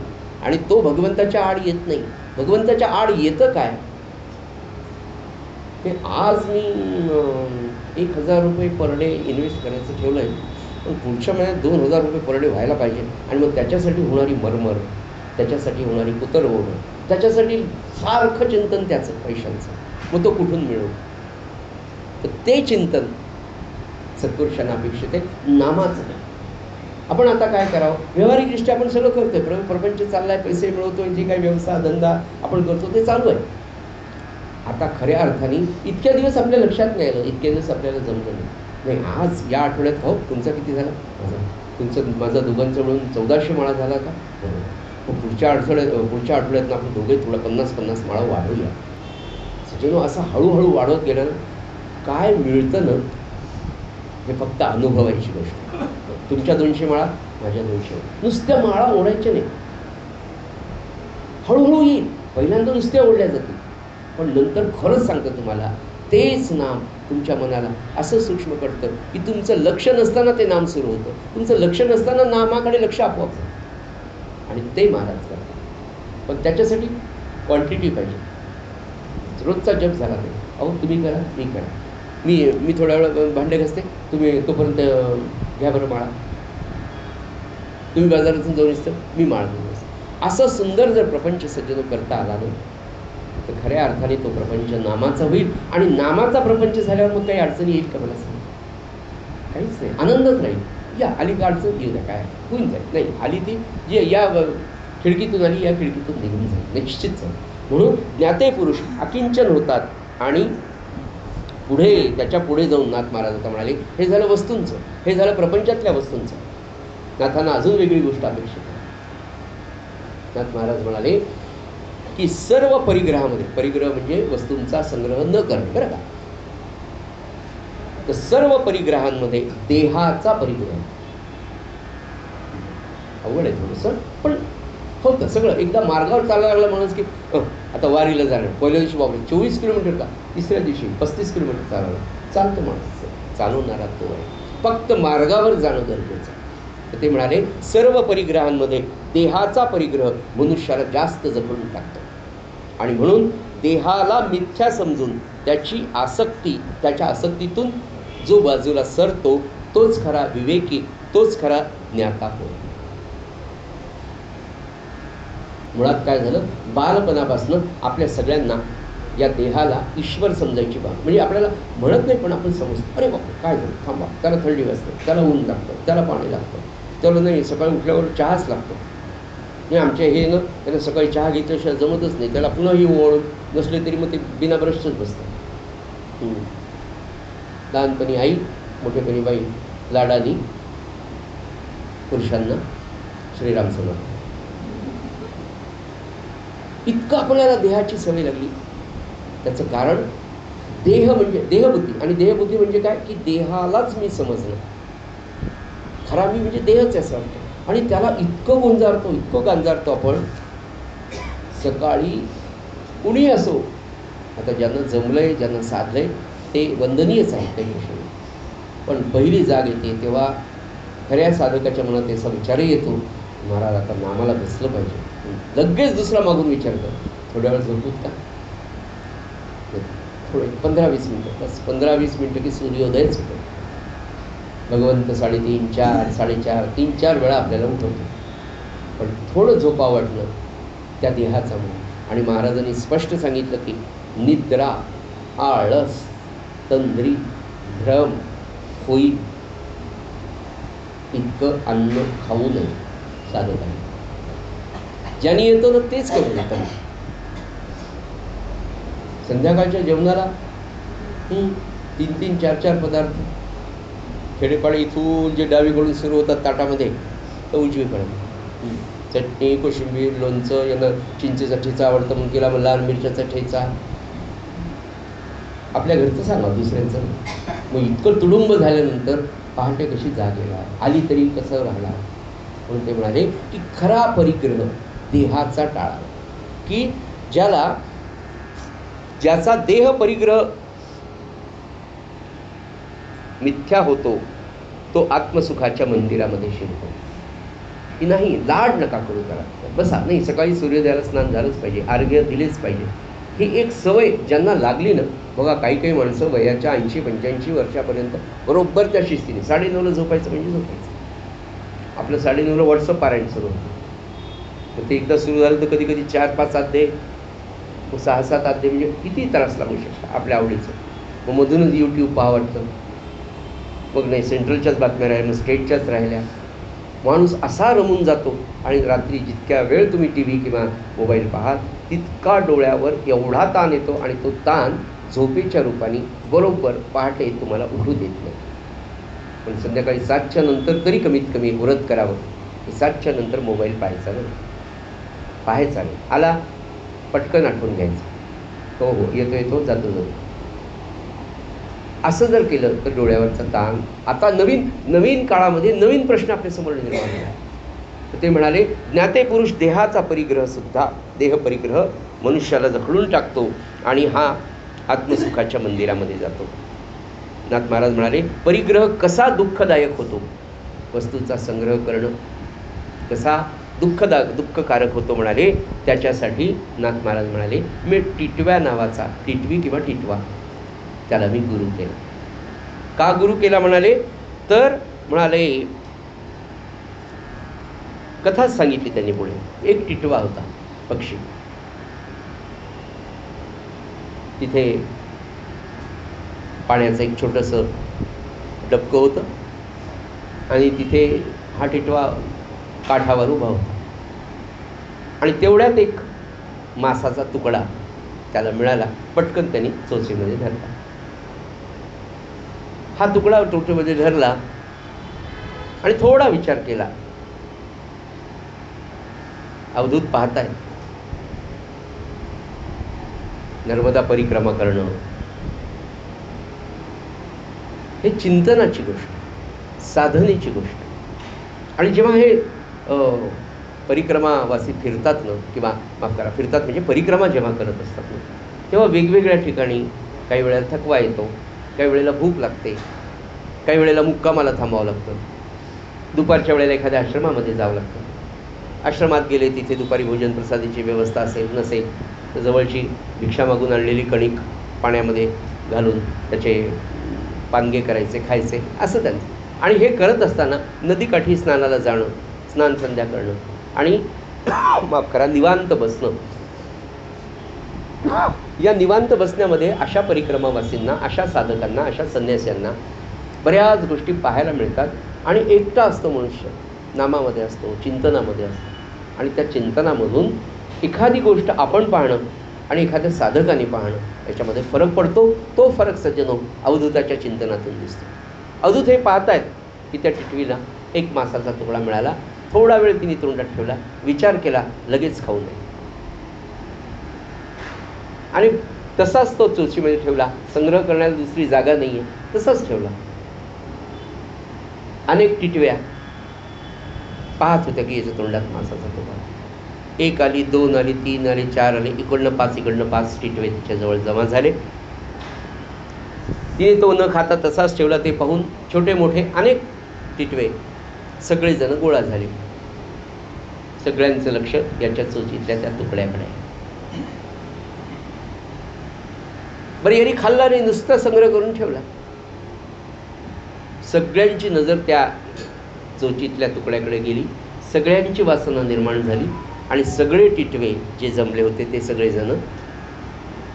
आणि तो भगवंताच्या आड येत नाही. भगवंताच्या आड येतं काय? ते आज मी 1,000 रुपये पर डे इन्व्हेस्ट करायचं ठेवलं आहे, पण पुढच्या महिन्यात 2,000 रुपये पर डे व्हायला पाहिजे. आणि मग त्याच्यासाठी होणारी मरमर, त्याच्यासाठी होणारी कुतरवणं, त्याच्यासाठी सारखं चिंतन त्याचं पैशांचं, मग तो कुठून मिळवू? तर ते चिंतन सत्पुरुषांना अपेक्षित आहे, नामाचं नाही. आपण आता काय करावं? व्यावहारिकदृष्ट्या आपण सगळं करतोय, प्रपंच चाललाय, पैसे मिळवतोय, जे काही व्यवसाय धंदा आपण करतो ते चालू आहे. आता खऱ्या अर्थाने इतक्या दिवस आपल्या लक्षात नाही आलं, इतक्या दिवस आपल्याला जमलं नाही. आज या आठवड्यात हो तुमचा किती झाला? माझा दोघांचं मिळून 1400 माळा झाला का? पुढच्या आठवड्यात आपण दोघे थोडा 50-50 माळा वाढवूया. जेव्हा असं हळूहळू वाढवत गेलं ना, काय मिळतं ना, हे फक्त अनुभवायची गोष्ट. तुमच्या 200 माळा, माझ्या 200 माळा, नुसत्या माळा ओढायच्या नाही, हळूहळू येईल. पहिल्यांदा नुसत्या ओढल्या जातील, पण नंतर खरंच सांगतं तुम्हाला, तेच नाम तुमच्या मनाला असं सूक्ष्म करतं की तुमचं लक्ष नसताना ते नाम सुरू होतं, तुमचं लक्ष नसताना नामाकडे लक्ष आपोआप जातं. आणि ते महाराज करतात. पण त्याच्यासाठी क्वांटिटी पाहिजे. रोजचा जप झाला नाही, अहो तुम्ही करा, मी करा, मी थोड्या वेळ भांडे घासते, तुम्ही तोपर्यंत घ्या बरं माळा, तुम्ही बाजारातून जाऊन असतं, मी माळ घेऊन असतो. असं सुंदर जर प्रपंच सज्जन करता आला नाही तर खऱ्या अर्थाने तो प्रपंच नामाचा होईल. आणि नामाचा प्रपंच झाल्यावर मग काही अडचणी येईल का? मला सांग, काहीच नाही, आनंदच राहील. या आली का अडचण, येऊ द्या, काय होऊन जाईल. नाही आली ती जे या खिडकीतून आली, या खिडकीतून निघून जाईल, निश्चित जाईल. म्हणून ज्ञाते पुरुष अकिंचन होतात. आणि पुढे त्याच्या पुढे जाऊन नाथ महाराज आता म्हणाले, हे झालं वस्तूंचं, हे झालं प्रपंचातल्या वस्तूंचं. नाथांना अजून वेगळी गोष्ट अपेक्षित आहे. नाथ महाराज म्हणाले की सर्व परिग्रहामध्ये, परिग्रह म्हणजे वस्तूंचा संग्रह न करणे बरं का, तर सर्व परिग्रहांमध्ये देहाचा परिग्रह. अवघड आहे थोडंसं, पण होतं सगळं. एकदा मार्गावर चालायला लागला माणूस की आता वारीला जाणार, पहिल्या दिवशी बाबा 24 किलोमीटर का, तिसऱ्या दिवशी 35 किलोमीटर चालावं, चालतं माणूस, चालवणारा तो आहे. फक्त मार्गावर जाणं गरजेचं. तर ते म्हणाले सर्व परिग्रहांमध्ये देहाचा परिग्रह मनुष्याला जास्त जखडून टाकतो. आणि म्हणून देहाला मिथ्या समजून त्याची आसक्ती, त्याच्या आसक्तीतून जो बाजूला सरतो तोच खरा विवेकी, तोच खरा ज्ञाता होय. मुळात काय झालं, बालपणापासून आपल्या सगळ्यांना या देहाला ईश्वर समजायची बाब, म्हणजे आपल्याला म्हणत नाही पण आपण समजतो, अरे बाबा काय झालं, थांबा, त्याला थंडी वाजते, त्याला ऊन लागतं, त्याला पाणी लागतं, त्याला नाही सकाळी उठल्यावर चहाच लागतो. नाही आमच्या हे ना, त्याला सकाळी चहा घेतल्याशिवाय जमतच नाही, त्याला पुन्हा ही ओढ नसले तरी मग ते बिना ब्रशच बसतं. लहानपणी आई, मोठेपणी बाई लाडानी पुरुषांना श्रीराम समर्थ. इतकं आपल्याला देहाची सवय लागली. त्याचं कारण देह म्हणजे देहबुद्धी, आणि देहबुद्धी म्हणजे काय की देहालाच मी समजणं, खरा मी म्हणजे देहच असं वाटतं. आणि त्याला इतकं गुंजारतो, इतकं गांजारतो आपण. सकाळी कुणी असो, आता ज्यांना जमलंय, ज्यांना साधलंय ते वंदनीयच आहे काही गोष्टी, पण पहिली जाग येते तेव्हा खऱ्या साधकाच्या मनात असा विचारही येतो, महाराज आता नामाला बसलं पाहिजे. लगेच दुसरा मागून विचारतो, थोड्या वेळ झोपूत का, थोडे 15-20 मिनटं, बस 15-20 मिनटं की सूर्योदयच होतो. भगवंत 3:30, 4, 4:30, 3-4 वेळा आपल्याला उठवतो. पण थोडं झोपा वाटलं त्या देहाचा म्हणून. आणि महाराजांनी स्पष्ट सांगितलं की निद्रा, आळस, तंद्री, भ्रम होईल इतकं अन्न खाऊ नये साधकांनी. ज्यांनी येतो ना तेच करून येतं. संध्याकाळच्या जेवणाला 3-3, 4-4 पदार्थ, खेडेपाडे इथून जे डावीकडून सुरू होतात ताटामध्ये तर उजवीकडे चटणी, कोशिंबीर, लोणचं, यांना चिंचेचा ठेचा आवडतं म्हणून केला, मग लाल मिरच्याचा ठेचा. आपल्या घरचं सांगा, दुसऱ्यांचं. मग इतकं तुडुंब झाल्यानंतर पहाटे कशी जागेला, आली तरी कसं राहणार. म्हणून ते म्हणाले की खरा परिग्रह देहाचा टाळा, की ज्याचा देह परिग्रह मिथ्या होतो तो आत्मसुखाच्या मंदिरामध्ये शिरतो. की नाही, लाड नका करू त्याला, बसा. नाही, सकाळी सूर्योदयाला स्नान झालंच पाहिजे, अर्घ्य दिलेच पाहिजे. ही एक सवय ज्यांना लागली ना, बघा काही माणसं वयाच्या 80-85 वर्षापर्यंत बरोबर त्या शिस्तीने 9:30ला झोपायचं म्हणजे झोपायचं. आपलं 9:30ला व्हॉट्सअप पारायण सुरू होतं. मग ते एकदा सुरू झालं तर कधी कधी 4-5 अध्याय, मग 6-7 अध्याय, म्हणजे किती त्रास लागू शकतो आपल्या आवडीचं. मग मधूनच यूट्यूब पाहा वाटतं. मग नाही, सेंट्रलच्याच बातम्या राहिल्या, मग स्टेटच्याच राहिल्या. माणूस असा रमून जातो आणि रात्री जितक्या वेळ तुम्ही टी व्ही किंवा मोबाईल पाहाल तितका डोळ्यावर एवढा ताण येतो, आणि तो ताण झोपेच्या रूपाने बरोबर पहाटे तुम्हाला उठू देत नाही. पण संध्याकाळी 7च्या नंतर तरी कमीत कमी व्रत करावं, की 7च्या नंतर मोबाईल पाहायचा नाही. आला पटकन आठवून घ्यायचं, हो येतो जातो. असं जर केलं तर डोळ्यावरचा ताण. आता नवीन काळामध्ये नवीन प्रश्न आपल्यासमोर निर्माण झाला. तर ते म्हणाले ज्ञाते पुरुष देहाचा परिग्रह सुद्धा, देह परिग्रह मनुष्याला जखडून टाकतो आणि हा आत्मसुखाच्या मंदिरामध्ये जातो. नाथ महाराज म्हणाले परिग्रह कसा दुःखदायक होतो, वस्तूचा संग्रह करणं कसा दुःखकारक होतो म्हणाले, त्याच्यासाठी नाथ महाराज म्हणाले मी टिटव्या नावाचा, टिटवी किंवा टिटवा, त्याला मी गुरु केला. का गुरु केला म्हणाले, तर म्हणाले कथाच सांगितली त्यांनी पुढे. एक टिटवा होता, पक्षी. तिथे पाण्याचं एक छोटंसं डबकं होतं आणि तिथे हा टिटवा काठावर उभा होता. आणि तेवढ्यात एक मासाचा तुकडा त्याला मिळाला. पटकन त्यांनी चोचीमध्ये धरला. हा तुकडा चोचीमध्ये धरला आणि थोडा विचार केला. अवधूत पाहताय, नर्मदा परिक्रमा करणं हे चिंतनाची गोष्ट, साधनेची गोष्ट. आणि जेव्हा हे परिक्रमावासी फिरतात ना, किंवा फिरतात म्हणजे परिक्रमा जेव्हा करत असतात ना, तेव्हा वेगवेगळ्या ठिकाणी काही वेळेला थकवा येतो, काही वेळेला भूक लागते, काही वेळेला मुक्कामाला थांबावं लागतं, दुपारच्या वेळेला एखाद्या आश्रमामध्ये जावं लागतं. आश्रमात गेले तिथे दुपारी भोजन प्रसादाची व्यवस्था असेल नसेल तर जवळची भिक्षा मागून आणलेली कणिक पाण्यामध्ये घालून त्याचे पानगे करायचे, खायचे, असं त्यांचं. आणि हे करत असताना नदीकाठी स्नानाला जाणं, स्नान संध्या करणं आणि निवांत बसणं. या निवांत बसण्यामध्ये अशा परिक्रमावासींना, अशा साधकांना, अशा संन्यास्यांना बऱ्याच गोष्टी पाहायला मिळतात. आणि एकटा असतो मनुष्य, नामामध्ये असतो, चिंतनामध्ये असतो, आणि त्या चिंतनामधून एखादी गोष्ट आपण पाहणं आणि एखाद्या साधकाने पाहणं याच्यामध्ये फरक पडतो. तो फरक सज्जनो अवधूताच्या चिंतनातून दिसतो. अवधूत हे पाहतायत की त्या टिटवीला एक मासाचा तुकडा मिळाला, थोडा वेळ तिने तोंडात ठेवला, विचार केला, लगेच खाऊ नये, आणि तसाच तो चोचीमध्ये ठेवला. संग्रह करण्याला दुसरी जागा नाही आहे, तसाच ठेवला. अनेक टिटव्या पाहत होत्या की याच्या तोंडात मासाचा तुकडा. 1 आली, 2 आली, 3 आली, 4 आली, इकडनं 5 टिटवे तिच्याजवळ जमा झाले. तिने तो न खाता तसाच ठेवला. ते पाहून छोटे मोठे अनेक टिटवे सगळेजण गोळा झाले. सगळ्यांचं लक्ष याच्या चोचीतल्या त्या तुकड्याकडे. बरं, यांनी खाल्ला नाही, नुसता संग्रह करून ठेवला. सगळ्यांची नजर त्या चोचीतल्या तुकड्याकडे गेली. सगळ्यांची वासना निर्माण झाली आणि सगळे टिटवे जे जमले होते ते सगळेजण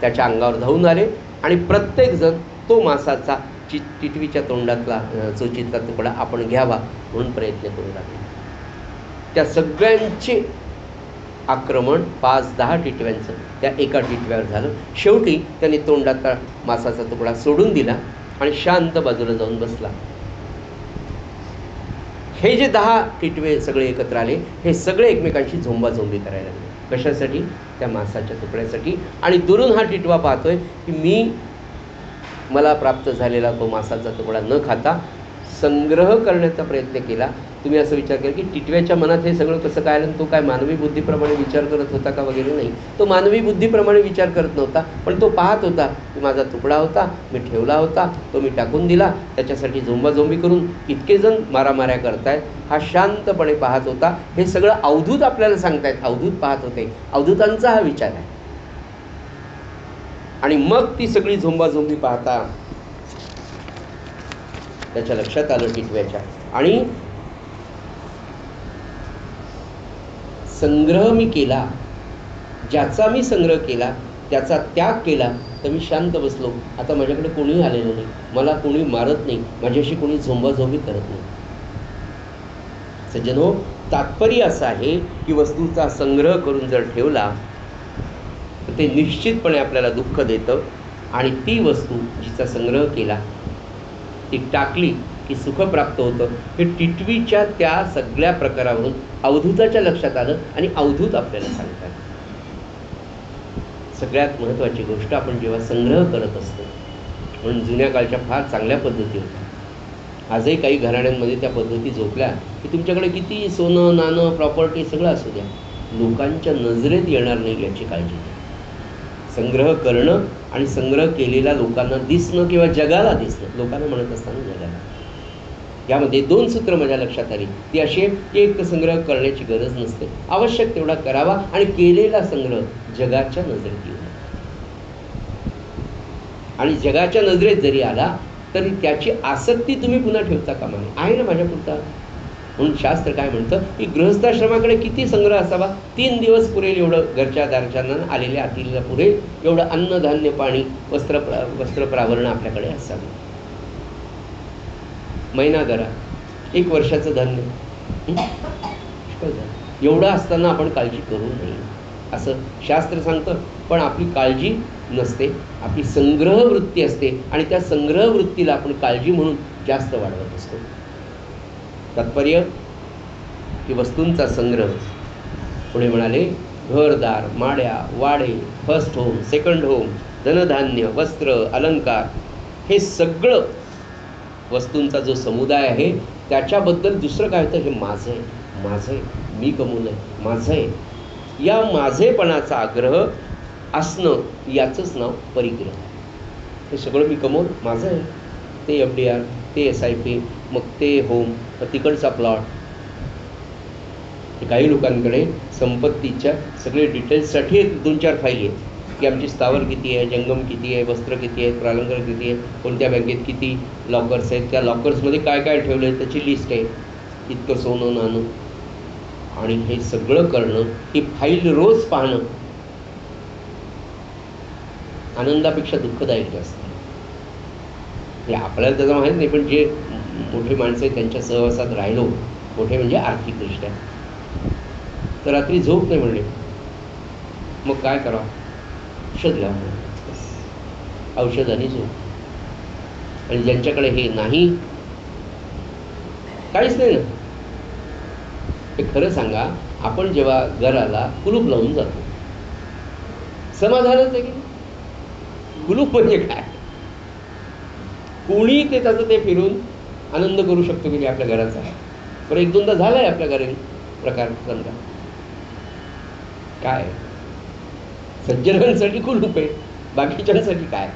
त्याच्या अंगावर धावून आले आणि प्रत्येकजण तो मासाचा टिटवीच्या तोंडातला चोचीतला तुकडा आपण घ्यावा म्हणून प्रयत्न करू लागले. त्या सगळ्यांचे आक्रमण 5-10 टिटव्यांचं त्या एका टिटव्यावर झालं. शेवटी त्यांनी तोंडातला मासाचा तुकडा सोडून दिला आणि शांत बाजूला जाऊन बसला. हे जे 10 टिटवे सगळे एकत्र आले, हे सगळे एकमेकांशी झोंबाझोंबी करायला लागले. कशासाठी? त्या मांसाच्या तुकड्यासाठी. आणि दुरून हा टिटवा पाहतोय की मला प्राप्त झालेला तो मांसाचा तुकडा न खाता संग्रह करण्याचा प्रयत्न केला. तुम्ही असं विचार केला की टिटव्याच्या मनात हे सगळं कसं काय आलं? तो काय मानवी बुद्धीप्रमाणे विचार करत होता का वगैरे? नाही, तो मानवी बुद्धीप्रमाणे विचार करत नव्हता, पण तो पाहत होता की माझा तुकडा होता, मी ठेवला होता, तो मी टाकून दिला, त्याच्यासाठी झोंबाझोंबी करून इतके जण मारामाऱ्या करतायत. हा शांतपणे पाहत होता. हे सगळं अवधूत आपल्याला सांगतायत, अवधूत पाहत होते, अवधूतांचा हा विचार आहे. आणि मग ती सगळी झोंबाझोंबी पाहता त्याच्या लक्षात आलं टिटव्याच्या, आणि संग्रह मी केला, ज्याचा मी संग्रह केला त्याचा त्याग केला, तर मी शांत बसलो. आता माझ्याकडे कोणीही आलेलं नाही, मला कोणी मारत नाही, माझ्याशी कोणी झोंबाझोंबी करत नाही. सज्जनो, तात्पर्य असं आहे की वस्तूचा संग्रह करून जर ठेवला तर ते निश्चितपणे आपल्याला दुःख देतं. आणि ती वस्तू जिचा संग्रह केला ती टाकली की सुख प्राप्त होतं. हे टिटवीच्या त्या सगळ्या प्रकारावरून अवधूताच्या लक्षात आलं आणि अवधूत आपल्याला सांगतात. सगळ्यात महत्त्वाची गोष्ट, आपण जेव्हा संग्रह करत असतो, म्हणून जुन्या काळच्या फार चांगल्या पद्धती होत्या. आजही काही घराण्यांमध्ये त्या पद्धती झोपल्या की तुमच्याकडे किती सोनं नाणं प्रॉपर्टी सगळं असू द्या, लोकांच्या नजरेत येणार नाही याची काळजी घ्या. संग्रह करणं आणि संग्रह केलेला लोकांना दिसणं किंवा जगाला दिसणं, लोकांना म्हणत असताना जगाला, यामध्ये 2 सूत्र माझ्या लक्षात आली. ती अशी आहे की एक संग्रह करण्याची गरज नसते, आवश्यक तेवढा करावा, आणि केलेला संग्रह जगाच्या नजरेत येऊ. आणि जगाच्या नजरेत जरी आला तरी त्याची आसक्ती तुम्ही पुन्हा ठेवता कामा नये. आहे ना माझ्यापुरता. म्हणून शास्त्र काय म्हणतं की गृहस्थाश्रमाकडे किती संग्रह असावा? 3 दिवस पुरेल एवढं, घरच्या दारच्यांना आलेल्या अतिथीला पुरेल एवढं अन्न धान्य पाणी वस्त्र प्रावरण आपल्याकडे असावं. महिनाभरा 1 वर्षाचं धान्य एवढं असताना आपण काळजी करू नये असं शास्त्र सांगतं. पण आपली काळजी नसते, आपली संग्रह वृत्ती असते, आणि त्या संग्रह वृत्तीला आपण काळजी म्हणून जास्त वाढवत असतो. तात्पर्य की वस्तूंचा संग्रह. पुढे म्हणाले, घरदार माड्या वाडे, फर्स्ट होम सेकंड होम, धनधान्य वस्त्र अलंकार, हे सगळं वस्तूंचा जो समुदाय आहे त्याच्याबद्दल दुसरं काय होतं? हे माझं आहे, माझं आहे, मी कमवलं आहे, माझं आहे. या माझेपणाचा आग्रह असणं याचंच नाव परिग्रह. हे सगळं मी कमवलं, माझं आहे. ते FDR, ते SIP, मग ते होम, तिकडचा प्लॉट. काही लोकांकडे संपत्तीच्या सगळे डिटेल्ससाठी 2-4 फाईली आहेत की आमची स्थावर किती आहे, जंगम किती आहे, वस्त्र किती आहेत, प्रालंकार किती आहे, कोणत्या बँकेत किती लॉकर्स आहेत, त्या लॉकर्समध्ये काय काय ठेवलं आहे त्याची लिस्ट आहे, इतकं सोनं नाणं. आणि हे सगळं करणं, ही फाईल रोज पाहणं आनंदापेक्षा दुःखदायक असतं. हे आपल्याला त्याचं माहीत नाही, पण जे मोठे माणसं आहेत त्यांच्या सहवासात राहिलो, मोठे म्हणजे आर्थिकदृष्ट्या, तर रात्री झोप नाही म्हणले, मग काय करावं? औषध घ्यावं, औषध आणि झोप. आणि ज्यांच्याकडे हे नाही, काहीच नाही ना. हे खरं सांगा, आपण जेव्हा घराला कुलूप लावून जातो, समाधानच आहे की कुलूप म्हणजे काय? कोणी ते त्याचं ते फिरून आनंद करू शकतो की आपल्या घराचा. बरं, 1-2दा झाला आहे आपल्या घरी प्रकार समजा. काय सज्जनांसाठी कुलूप आहे, बाकीच्यांसाठी काय?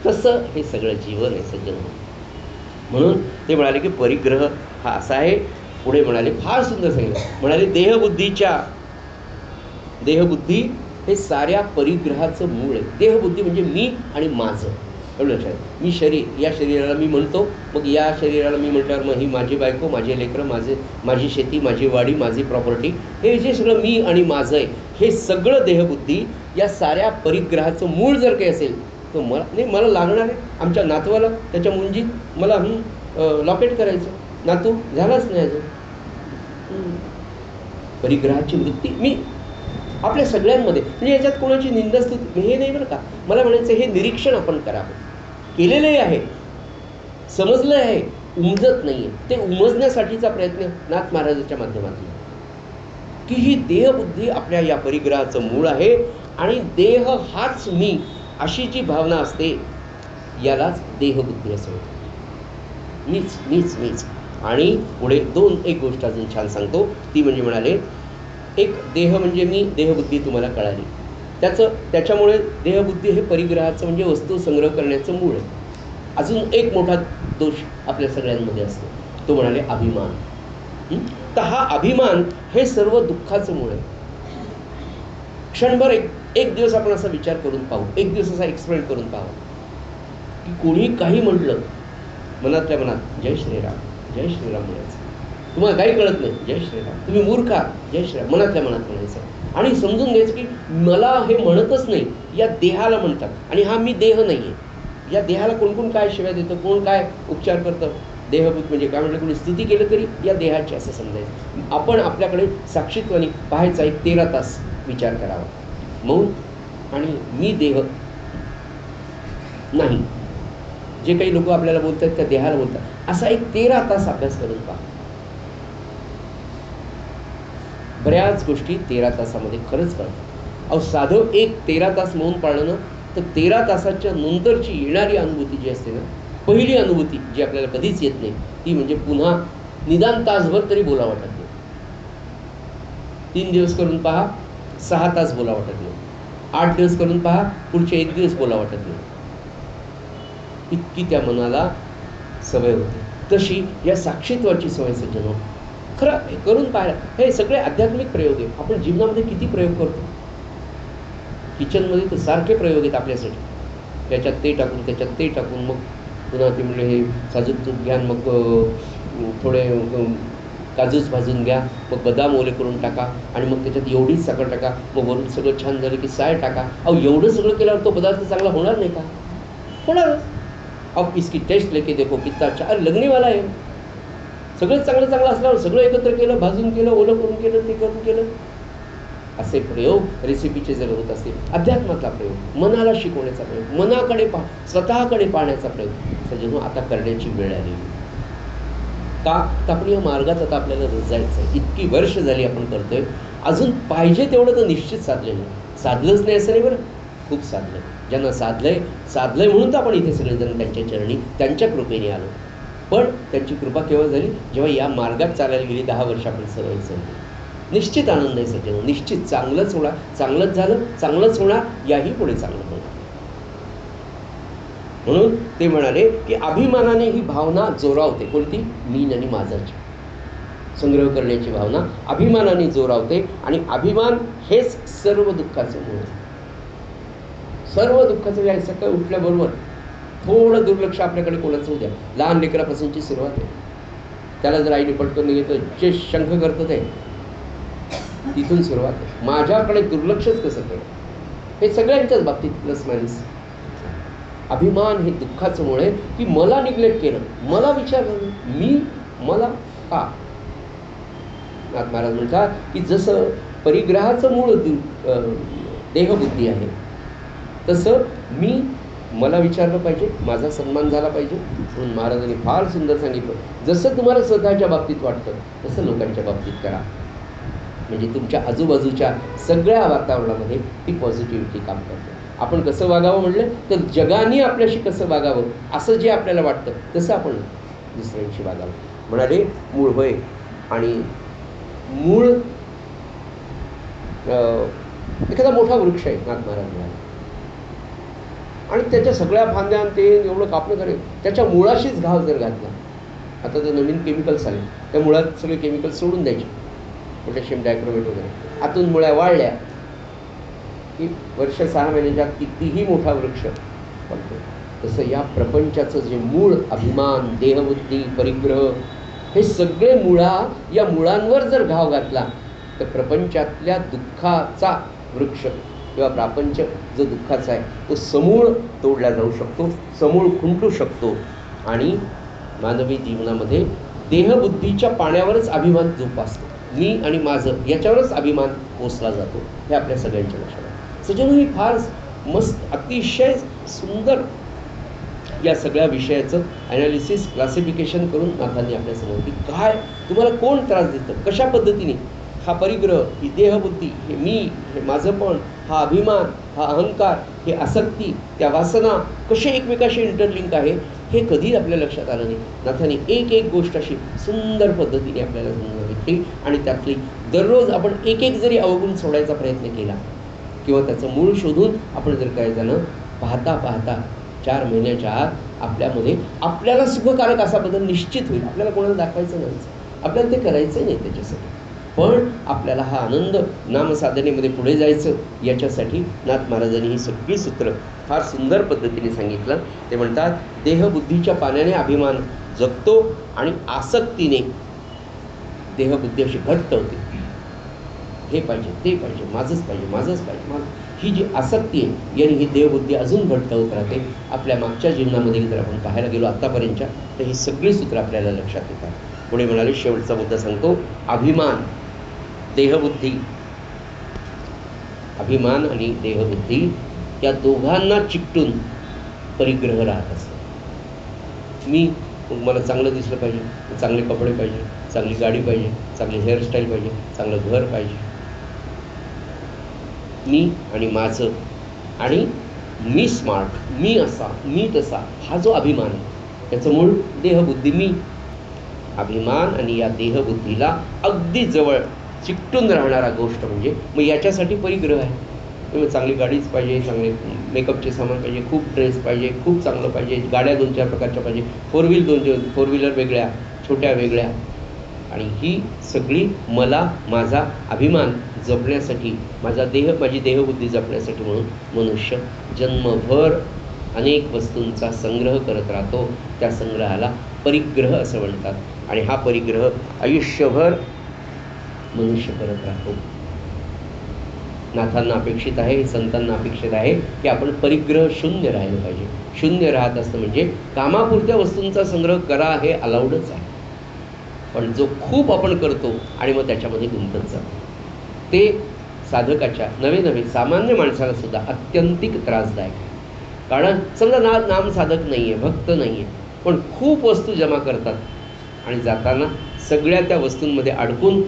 तसं हे सगळं जीवन आहे सज्जन. म्हणून ते म्हणाले की परिग्रह हा असा आहे. पुढे म्हणाले, फार सुंदर सांगितलं, म्हणाले देहबुद्धी हे साऱ्या परिग्रहाचं मूळ आहे. देहबुद्धी म्हणजे मी आणि माझं, एवढं लक्षात. मी शरीर, या शरीराला मी म्हणतो, मग या शरीराला मी म्हटल्यावर मग ही माझी बायको, माझे लेकरं, माझी शेती, माझी वाडी, माझी प्रॉपर्टी, हे जे सगळं मी आणि माझं आहे, हे सगळं देहबुद्धी या साऱ्या परिग्रहाचं मूळ जर काही असेल तर मला लागणार आहे आमच्या नातवाला त्याच्या मुंजीत मला लॉकेट करायचं. नातू झालाच नाही अजून. परिग्रहाची वृत्ती मी आपल्या सगळ्यांमध्ये, म्हणजे याच्यात कोणाची निंदास्तुती हे नाही बरं का. मला म्हणायचं हे निरीक्षण आपण करावं. केलेलंही आहे, समजलं आहे, उमजत नाहीये, ते उमजण्यासाठीचा प्रयत्न नाथ महाराजांच्या माध्यमातून, की ही देहबुद्धी आपल्या या परिग्रहाचं मूळ आहे आणि देह हाच मी अशी जी भावना असते यालाच देहबुद्धी असं होतं. मीच मीच मीच. आणि पुढे एक गोष्ट अजून छान सांगतो, ती म्हणजे म्हणाले, एक देह म्हणजे मी, देहबुद्धी तुम्हाला कळाली. त्याच्यामुळे देहबुद्धी हे परिग्रहाचं म्हणजे वस्तू संग्रह करण्याचं मूळ आहे. अजून एक मोठा दोष आपल्या सगळ्यांमध्ये असतो, तो म्हणाले अभिमान. तर हा अभिमान हे सर्व दुःखाचं मूळ आहे. क्षणभर एक दिवस आपण असा विचार करून पाहू, एक दिवस असा एक्सपेरिमेंट करून पाहू, की कोणी काही म्हटलं मनातल्या मनात जय श्रीराम जय श्रीराम म्हणायचं. तुम्हाला काही कळत नाही, जय श्रीराम. तुम्ही मूर्ख आहात, जय श्रीराम मनातल्या मनात म्हणायचं. आणि समजून घ्यायचं की मला हे म्हणतच नाही, या देहाला म्हणतात, आणि हा मी देह नाही आहे. या देहाला कोण कोण काय शिव्या देतं, कोण काय उपचार करतं. देहभूत म्हणजे काय म्हटलं, कोणी स्तुती केलं तरी या देहाची असं समजायचं. आपण आपल्याकडे साक्षीत्वाने पाहायचा एक 13 तास विचार करावा, मौन आणि मी देह नाही. जे काही लोक आपल्याला बोलतात त्या देहाला बोलतात, असा एक 13 तास अभ्यास करून पहा. बऱ्याच गोष्टी 13 तासामध्ये खरंच कळतात. अहो साधं एक 13 तास मौन पाळलं ना, तर 13 तासाच्या नंतरची येणारी अनुभूती जी असते ना, पहिली अनुभूती जी आपल्याला कधीच येत नाही, ती म्हणजे पुन्हा निदान तासभर तरी बोला वाटत नाही. 3 दिवस करून पहा, 6 तास बोला वाटत नाही. 8 दिवस करून पहा, पुढचे 1 दिवस बोला वाटत नाही. इतकी त्या मनाला सवय होते. तशी या साक्षीत्वाची सवय सज्जनो खरं करून पाहायला. हे सगळे आध्यात्मिक प्रयोग आहेत. आपण जीवनामध्ये किती प्रयोग करतो. किचनमध्ये तर सारखे प्रयोग आहेत आपल्यासाठी. त्याच्यात ते टाकून, त्याच्यात ते टाकून, मग पुन्हा ते म्हणजे हे साजूक तूप घ्या, मग थोडे काजूच भाजून घ्या, मग बदाम ओले करून टाका, आणि मग त्याच्यात एवढीच साखर टाका, मग वरून सगळं छान झालं की साय टाका. अहो एवढं सगळं केल्यावर तो पदार्थ चांगला होणार नाही का? होणारच. अब इसकी टेस्ट लेके देखो कितना अच्छा. अरे लगनेवाला आहे. सगळं चांगलं असल्यावर सगळं एकत्र केलं, भाजून केलं, ओलं करून केलं, ते करून केलं. असे प्रयोग रेसिपीचे जर होत असतील, अध्यात्मातला प्रयोग, मनाला शिकवण्याचा प्रयोग, मनाकडे स्वतःकडे पाहण्याचा प्रयोग सज्जनो आता करण्याची वेळ आली. का तर आपण या मार्गात आता आपल्याला जायचं. इतकी वर्ष झाली आपण करतोय, अजून पाहिजे तेवढं तर निश्चित साधलं नाही. साधलंच नाही असं नाही बरं, खूप साधलं. ज्यांना साधलंय म्हणून तर आपण इथे सगळेजण त्यांच्या चरणी, त्यांच्या कृपेने आलो. पण त्यांची कृपा केव्हा झाली, जेव्हा या मार्गात चालायला गेली 10 वर्ष आपण सवय झाली. निश्चित आनंद आहे सज्जन, निश्चित चांगलंच होणार, चांगलंच झालं, चांगलंच होणार, याही पुढे चांगलं होणार. म्हणून ते म्हणाले की अभिमानाने ही भावना जोरावते. कोणती? मी आणि माझाची संग्रह करण्याची भावना अभिमानाने जोरावते, आणि अभिमान हेच सर्व दुःखाचं मूळ. सर्व दुःखाचं आहे. सकाळी उठल्याबरोबर थोडं दुर्लक्ष आपल्याकडे कोणाचं होऊ द्या. लहान लेकरापासूनची सुरुवात आहे. त्याला जर आईने पटकन घेतलं, जे शंख करतं ते तिथून सुरुवात आहे. माझ्याकडे दुर्लक्षच कसं केलं, हे सगळ्यांच्याच बाबतीत प्लस मायनस. अभिमान हे दुःखाचं मूळ आहे, की मला निग्लेक्ट केलं, मला विचारलं मी, मला का. नाथ महाराज म्हणतात की जसं परिग्रहाचं मूळ देहबुद्धी आहे, तसं मला विचारलं पाहिजे, माझा सन्मान झाला पाहिजे. म्हणून महाराजांनी फार सुंदर सांगितलं, जसं तुम्हाला स्वतःच्या बाबतीत वाटतं तसं लोकांच्या बाबतीत करा. म्हणजे तुमच्या आजूबाजूच्या सगळ्या वातावरणामध्ये ती पॉझिटिव्हिटी काम करते. आपण कसं वागावं म्हटलं तर जगाने आपल्याशी कसं वागावं असं जे आपल्याला वाटतं तसं आपण दुसऱ्यांशी वागावं. म्हणाले मूळ होय, आणि मूळ एखादा मोठा वृक्ष आहे नाथ महाराज म्हणाले, आणि त्याच्या सगळ्या फांद्या ते एवढं कापणं करेल, त्याच्या मुळाशीच घाव जर घातला. आता तर नवीन केमिकल्स आले, त्या मुळात सगळे केमिकल्स सोडून द्यायचे, पोटॅशियम डायक्रोमेट वगैरे, आतून मुळ्या वाढल्या की वर्ष 6 महिन्याच्या कितीही मोठा वृक्ष बनतो. तसं या प्रपंचाचं जे मूळ अभिमान, देहबुद्धी, परिग्रह, हे सगळे या मुळांवर जर घाव घातला तर प्रपंचातल्या दुःखाचा वृक्ष किंवा प्रापंच जो दुःखाचा आहे तो समूळ तोडला जाऊ शकतो, समूळ खुंटू शकतो. आणि मानवी जीवनामध्ये देहबुद्धीच्या पाण्यावरच अभिमान जोपासतो. मी आणि माझं याच्यावरच अभिमान पोचला जातो. हे आपल्या सगळ्यांच्या लक्षात आहे. सज्जनो, ही फार मस्त, अतिशय सुंदर या सगळ्या विषयाचं ॲनालिसिस क्लासिफिकेशन करून नाथांनी आपल्यासमोर की काय तुम्हाला कोण त्रास देतं, कशा पद्धतीने हा परिग्रह, ही देहबुद्धी, हे मी, हे माझंपण, हा अभिमान, हा अहंकार, हे आसक्ती, त्या वासना कसे एकमेकाशी इंटरलिंक आहे हे कधी आपल्या लक्षात आलं नाही. नाथांनी एक एक गोष्ट अशी सुंदर पद्धतीने आपल्याला समजून घेतली आणि त्यातली दररोज आपण एक एक जरी अवगुण सोडायचा प्रयत्न केला किंवा त्याचं मूळ शोधून आपण जर काय झालं पाहता पाहता 4 महिन्याच्या आत आपल्यामध्ये आपल्याला सुखकारक असा बदल निश्चित होईल. आपल्याला कोणाला दाखवायचं नाही, आपल्याला ते करायचं नाही त्याच्यासाठी, पण आपल्याला हा आनंद नामसाधनेमध्ये पुढे जायचं याच्यासाठी नाथ महाराजांनी ही सगळी सूत्र फार सुंदर पद्धतीने सांगितलं. ते म्हणतात देहबुद्धीच्या पाण्याने अभिमान जगतो आणि आसक्तीने देहबुद्धी अशी घट्ट होते. हे पाहिजे, ते पाहिजे, माझंच पाहिजे, माझंच पाहिजे, माझं, ही जी आसक्ती आहे याने ही देहबुद्धी अजून घट्ट होत राहते. आपल्या मागच्या जीवनामध्ये जर आपण पाहायला गेलो आत्तापर्यंतच्या तर ही सगळी सूत्र आपल्याला लक्षात येतात. पुढे म्हणाले शेवटचा मुद्दा सांगतो, अभिमान, देहबुद्धी, अभिमान आणि देहबुद्धी या दोघांना चिकटून परिग्रह राहत असतो. मी मला चांगलं दिसलं पाहिजे, चांगले कपडे पाहिजे, चांगली गाडी पाहिजे, चांगली हेअरस्टाईल पाहिजे, चांगलं घर पाहिजे, मी आणि माझं, आणि मी स्मार्ट, मी असा, मी तसा, हा जो अभिमान आहे त्याचं मूळ देहबुद्धी मी. अभिमान आणि या देहबुद्धीला अगदी जवळ चिकटून राहणारा गोष्ट म्हणजे मग याच्यासाठी परिग्रह आहे. चांगली गाडीच पाहिजे, चांगले मेकअपचे सामान पाहिजे, खूप ड्रेस पाहिजे, खूप चांगलं पाहिजे, गाड्या 2-4 प्रकारच्या पाहिजे, फोर व्हीलर वेगळ्या, छोट्या वेगळ्या, आणि ही सगळी मला माझा अभिमान जपण्यासाठी, माझी देहबुद्धी जपण्यासाठी म्हणून मनुष्य जन्मभर अनेक वस्तूंचा संग्रह करत राहतो. त्या संग्रहाला परिग्रह असं म्हणतात. आणि हा परिग्रह आयुष्यभर मनुष्य करत राहतो. नाथांना अपेक्षित आहे, संतांना अपेक्षित आहे की आपण परिग्रह शून्य राहिलं पाहिजे. शून्य राहत असतं म्हणजे कामापुरत्या वस्तूंचा संग्रह करा हे अलाउडच आहे, पण जो खूप आपण करतो आणि मग त्याच्यामध्ये गुंतत जातो ते साधकाच्या नवे सामान्य माणसाला सुद्धा अत्यंतिक त्रासदायक आहे. कारण समजा नाम साधक नाही आहे, भक्त नाही आहे, पण खूप वस्तू जमा करतात आणि जाताना सगळ्या त्या वस्तूंमध्ये अडकून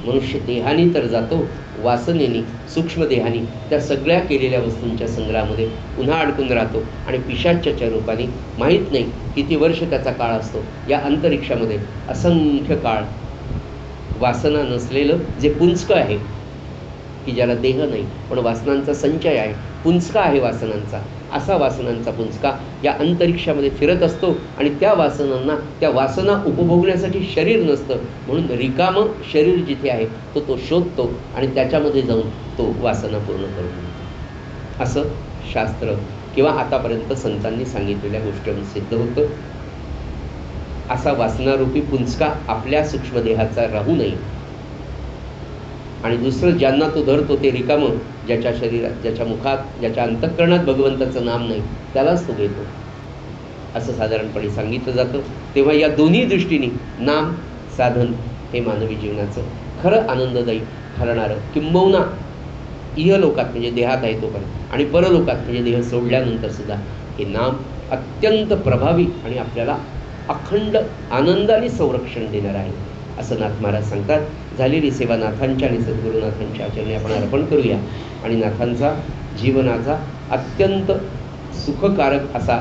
मनुष्य देहानी तर जातो, वासनेनी, सूक्ष्म देहानी त्या सगळ्या केलेल्या वस्तूंच्या संग्रहामध्ये पुन्हा अडकून राहतो आणि पिशाच्याच्या रूपाने माहीत नाही किती वर्ष त्याचा काळ असतो. या अंतरिक्षामध्ये असंख्य काळ वासना नसलेलं जे पुंजकं आहे की ज्याला देह नाही पण वासनांचा संचय आहे, पुंजका आहे वासनांचा, असा वासनांचा पुंजका या अंतरिक्षामध्ये फिरत असतो आणि त्या वासना उपभोगण्यासाठी शरीर नसतं म्हणून रिकामं शरीर जिथे आहे तो शोधतो आणि त्याच्यामध्ये जाऊन तो वासना पूर्ण करून घेतो. असं शास्त्र किंवा आतापर्यंत संतांनी सांगितलेल्या गोष्टींवर सिद्ध होतं. असा वासनारूपी पुंजका आपल्या सूक्ष्मदेहाचा राहू नये आणि दुसरं ज्यांना तो धरतो ते रिकामं, ज्याच्या शरीरात, ज्याच्या मुखात, ज्याच्या अंतःकरणात भगवंताचं नाम नाही त्यालाच तो घेतो असं साधारणपणे सांगितलं जातं. तेव्हा या दोन्ही दृष्टीने नाम साधन हे मानवी जीवनाचं खरं आनंददायी ठरणारं, किंबहुना इहलोकात म्हणजे देहात आहे तोपर्यंत आणि परलोकात म्हणजे देह सोडल्यानंतर सुद्धा हे नाम अत्यंत प्रभावी आणि आपल्याला अखंड आनंदाने संरक्षण देणार आहे असं नाथ महाराज सांगतात. झालेली सेवा नाथांच्या आणि सद्गुरुनाथांच्या आचरणी आपण अर्पण करूया आणि नाथांचा जीवनाचा अत्यंत सुखकारक असा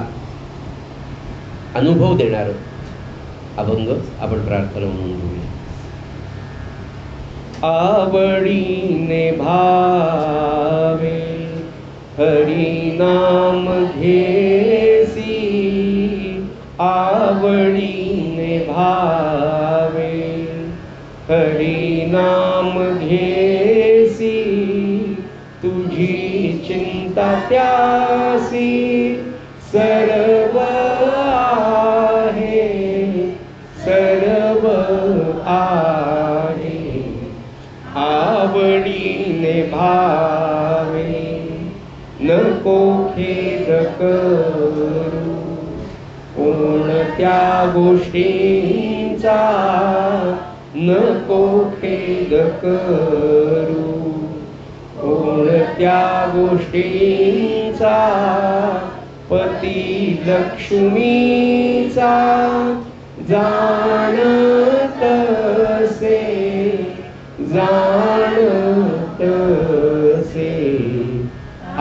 अनुभव देणारं अभंग आपण प्रार्थना म्हणून घेऊया. आवडीने भावे हरी नाम घेसी, आवडीने भावे हरी नाम घेसी, तुझी चिंता त्यासी सर्व आहे, सर्व आहे. आवडीने भावे नको खेद करू कोणत्या गोष्टींचा, नको खेद करू कोणत्या गोष्टींचा, पथ ती लक्ष्मीचा जाणतसे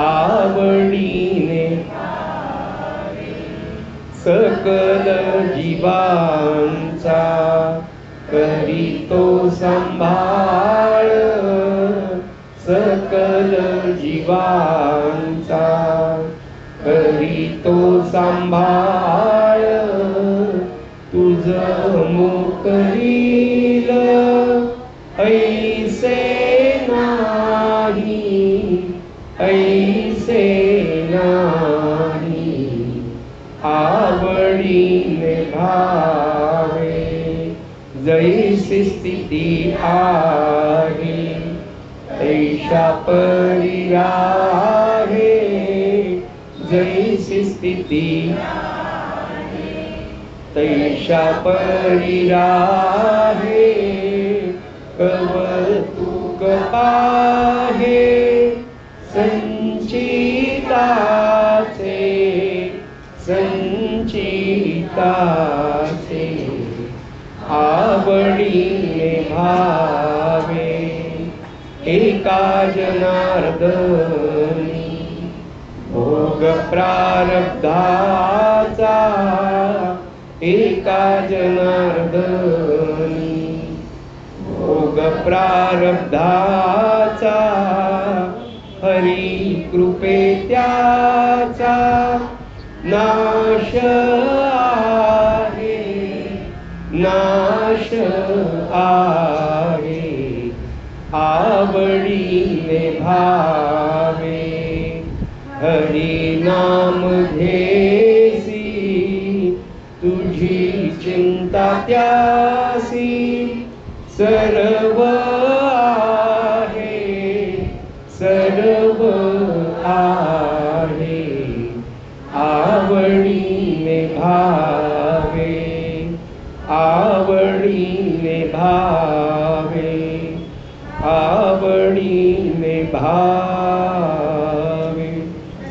आवडीने सकल जीवांचा करीतो सांभाळ सकल जीवांचा करीतो सांभाळ तुझ मुख करील ऐसे नाही ऐसे नाही आवडीने भावे जैसी स्थिती आहे ऐशा परी आहे जैसी स्थिती तैशा परी आहे कौतुक पाहे संचिताचे आवडीने भावे एका जनार्दनी भोग प्रारब्धाचा एका जनार्दनी भोग प्रारब्धाचा हरी कृपे त्याचा नाश आहे आवडीने भावे हरी नाम घेसी तुझी चिंता त्यासी सर्व आहे आवडीने भावे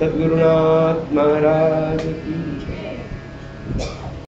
सद्गुरुनाथ महाराज की जय।